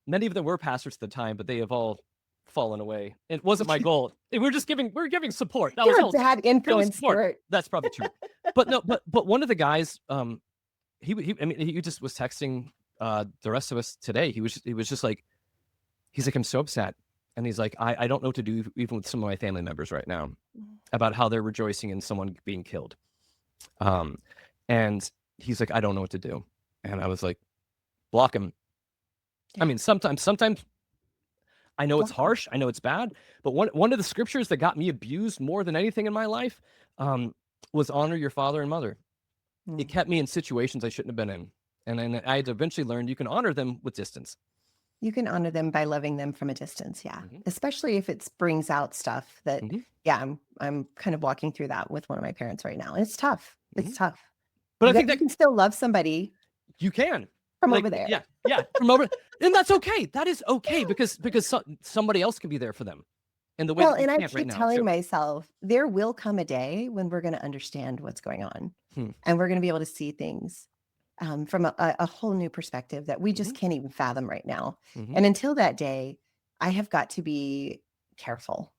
Many of them were pastors at the time, but they have all fallen away. It wasn't my goal. We're giving support. That You're was a bad influence, Stuart. That's probably true. But one of the guys, he just was texting the rest of us today. He was just like, he's like, I'm so upset. And he's like, I don't know what to do even with some of my family members right now about how they're rejoicing in someone being killed. And he's like, I don't know what to do. And I was like, block him. Yeah. I mean, sometimes I know it's harsh, I know it's bad, but one of the scriptures that got me abused more than anything in my life was honor your father and mother. It kept me in situations I shouldn't have been in. And then I had to eventually learn you can honor them with distance. You can honor them by loving them from a distance. Yeah. Especially if it brings out stuff that, I'm kind of walking through that with one of my parents right now. And it's tough. It's tough. But I think that you can still love somebody. You can. From over there. Yeah. From over. And that's okay. That is okay, because somebody else can be there for them. And the way and I keep telling myself, there will come a day when we're going to understand what's going on. And we're going to be able to see things from a whole new perspective that we just can't even fathom right now. And until that day, I have got to be careful.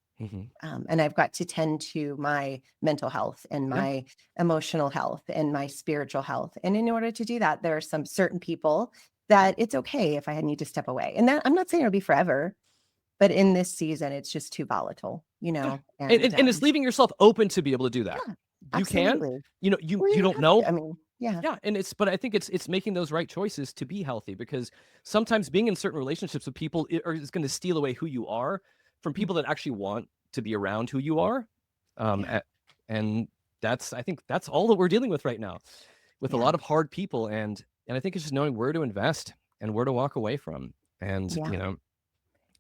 And I've got to tend to my mental health and my emotional health and my spiritual health. And in order to do that, there are some certain people that it's okay if I need to step away. And that, I'm not saying it'll be forever, but in this season, it's just too volatile, you know. And it's leaving yourself open to be able to do that. You can, you don't know. I mean, and but I think it's making those right choices to be healthy, because sometimes being in certain relationships with people is going to steal away who you are from people that actually want to be around who you are. And I think that's all that we're dealing with right now, with a lot of hard people. And I think it's just knowing where to invest and where to walk away from. And,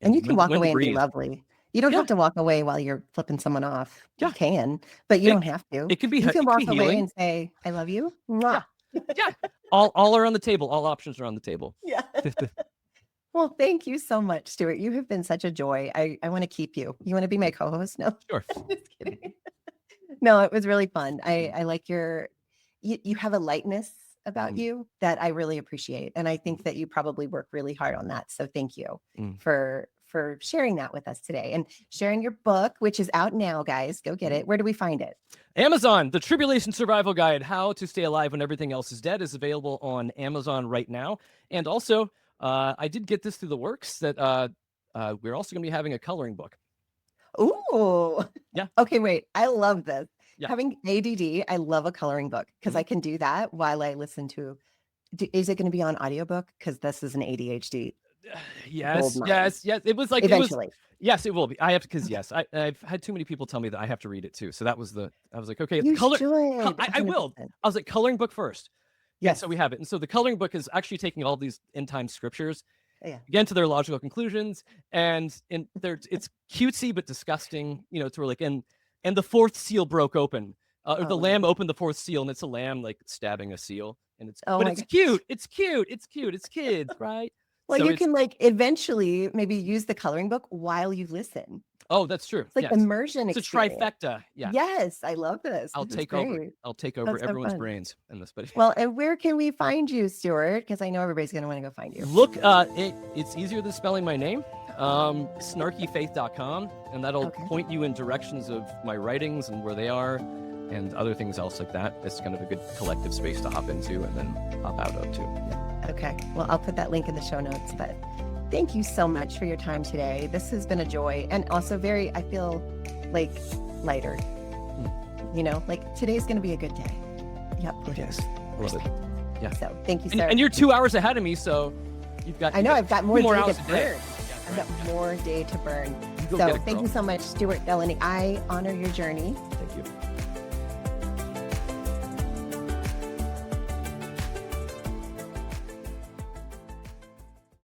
and you can walk away and be lovely. You don't have to walk away while you're flipping someone off. You can, but you don't have to. It could be. You can walk away and say, "I love you." Yeah. All are on the table. All options are on the table. Yeah. Well, thank you so much, Stuart. You have been such a joy. I want to keep you. You want to be my co-host? No, sure. Just kidding. No, it was really fun. I like you have a lightness about you that I really appreciate, and I think that you probably work really hard on that. So thank you for sharing that with us today, and sharing your book, which is out now, guys. Go get it. Where do we find it? Amazon. The Tribulation Survival Guide, How to Stay Alive When Everything Else is Dead, is available on Amazon right now. And also, I did get this through the works that we're also going to be having a coloring book. Ooh. Yeah. Okay, wait. I love this. Yeah. Having ADD, I love a coloring book, because I can do that while I listen to. Is it going to be on audiobook? Because this is an ADHD. Yes. It was like eventually. Yes, it will be. I have to, because I've had too many people tell me that I have to read it too. So that was I was like, okay, you color. Should. I will. I was like, coloring book first. Yes. So we have it, and so the coloring book is actually taking all these end time scriptures, again, to their logical conclusions, and it's cutesy but disgusting. To where like and the fourth seal broke open. Or the lamb opened the fourth seal, and it's a lamb like stabbing a seal, and it's cute. It's cute. It's kids, right? Well, so you can like eventually maybe use the coloring book while you listen. Oh, that's true. It's like immersion. It's experience. A trifecta. Yeah. Yes, I love this. I'll take over that's everyone's brains in this. But well, and where can we find you, Stuart? Because I know everybody's going to want to go find you. Look, it's easier than spelling my name. Snarkyfaith.com, and that'll point you in directions of my writings and where they are, and other things else like that. It's kind of a good collective space to hop into and then hop out of too. Okay. Well, I'll put that link in the show notes, but thank you so much for your time today. This has been a joy, and also I feel like lighter. You know, like today's going to be a good day. Yep. Yes. I love it. Yeah. So thank you, sir. And you're 2 hours ahead of me, so I've got more hours day a to day. burn. I've got more day to burn. Go So get it, thank girl. you so much, Stuart Delony. I honor your journey. Thank you.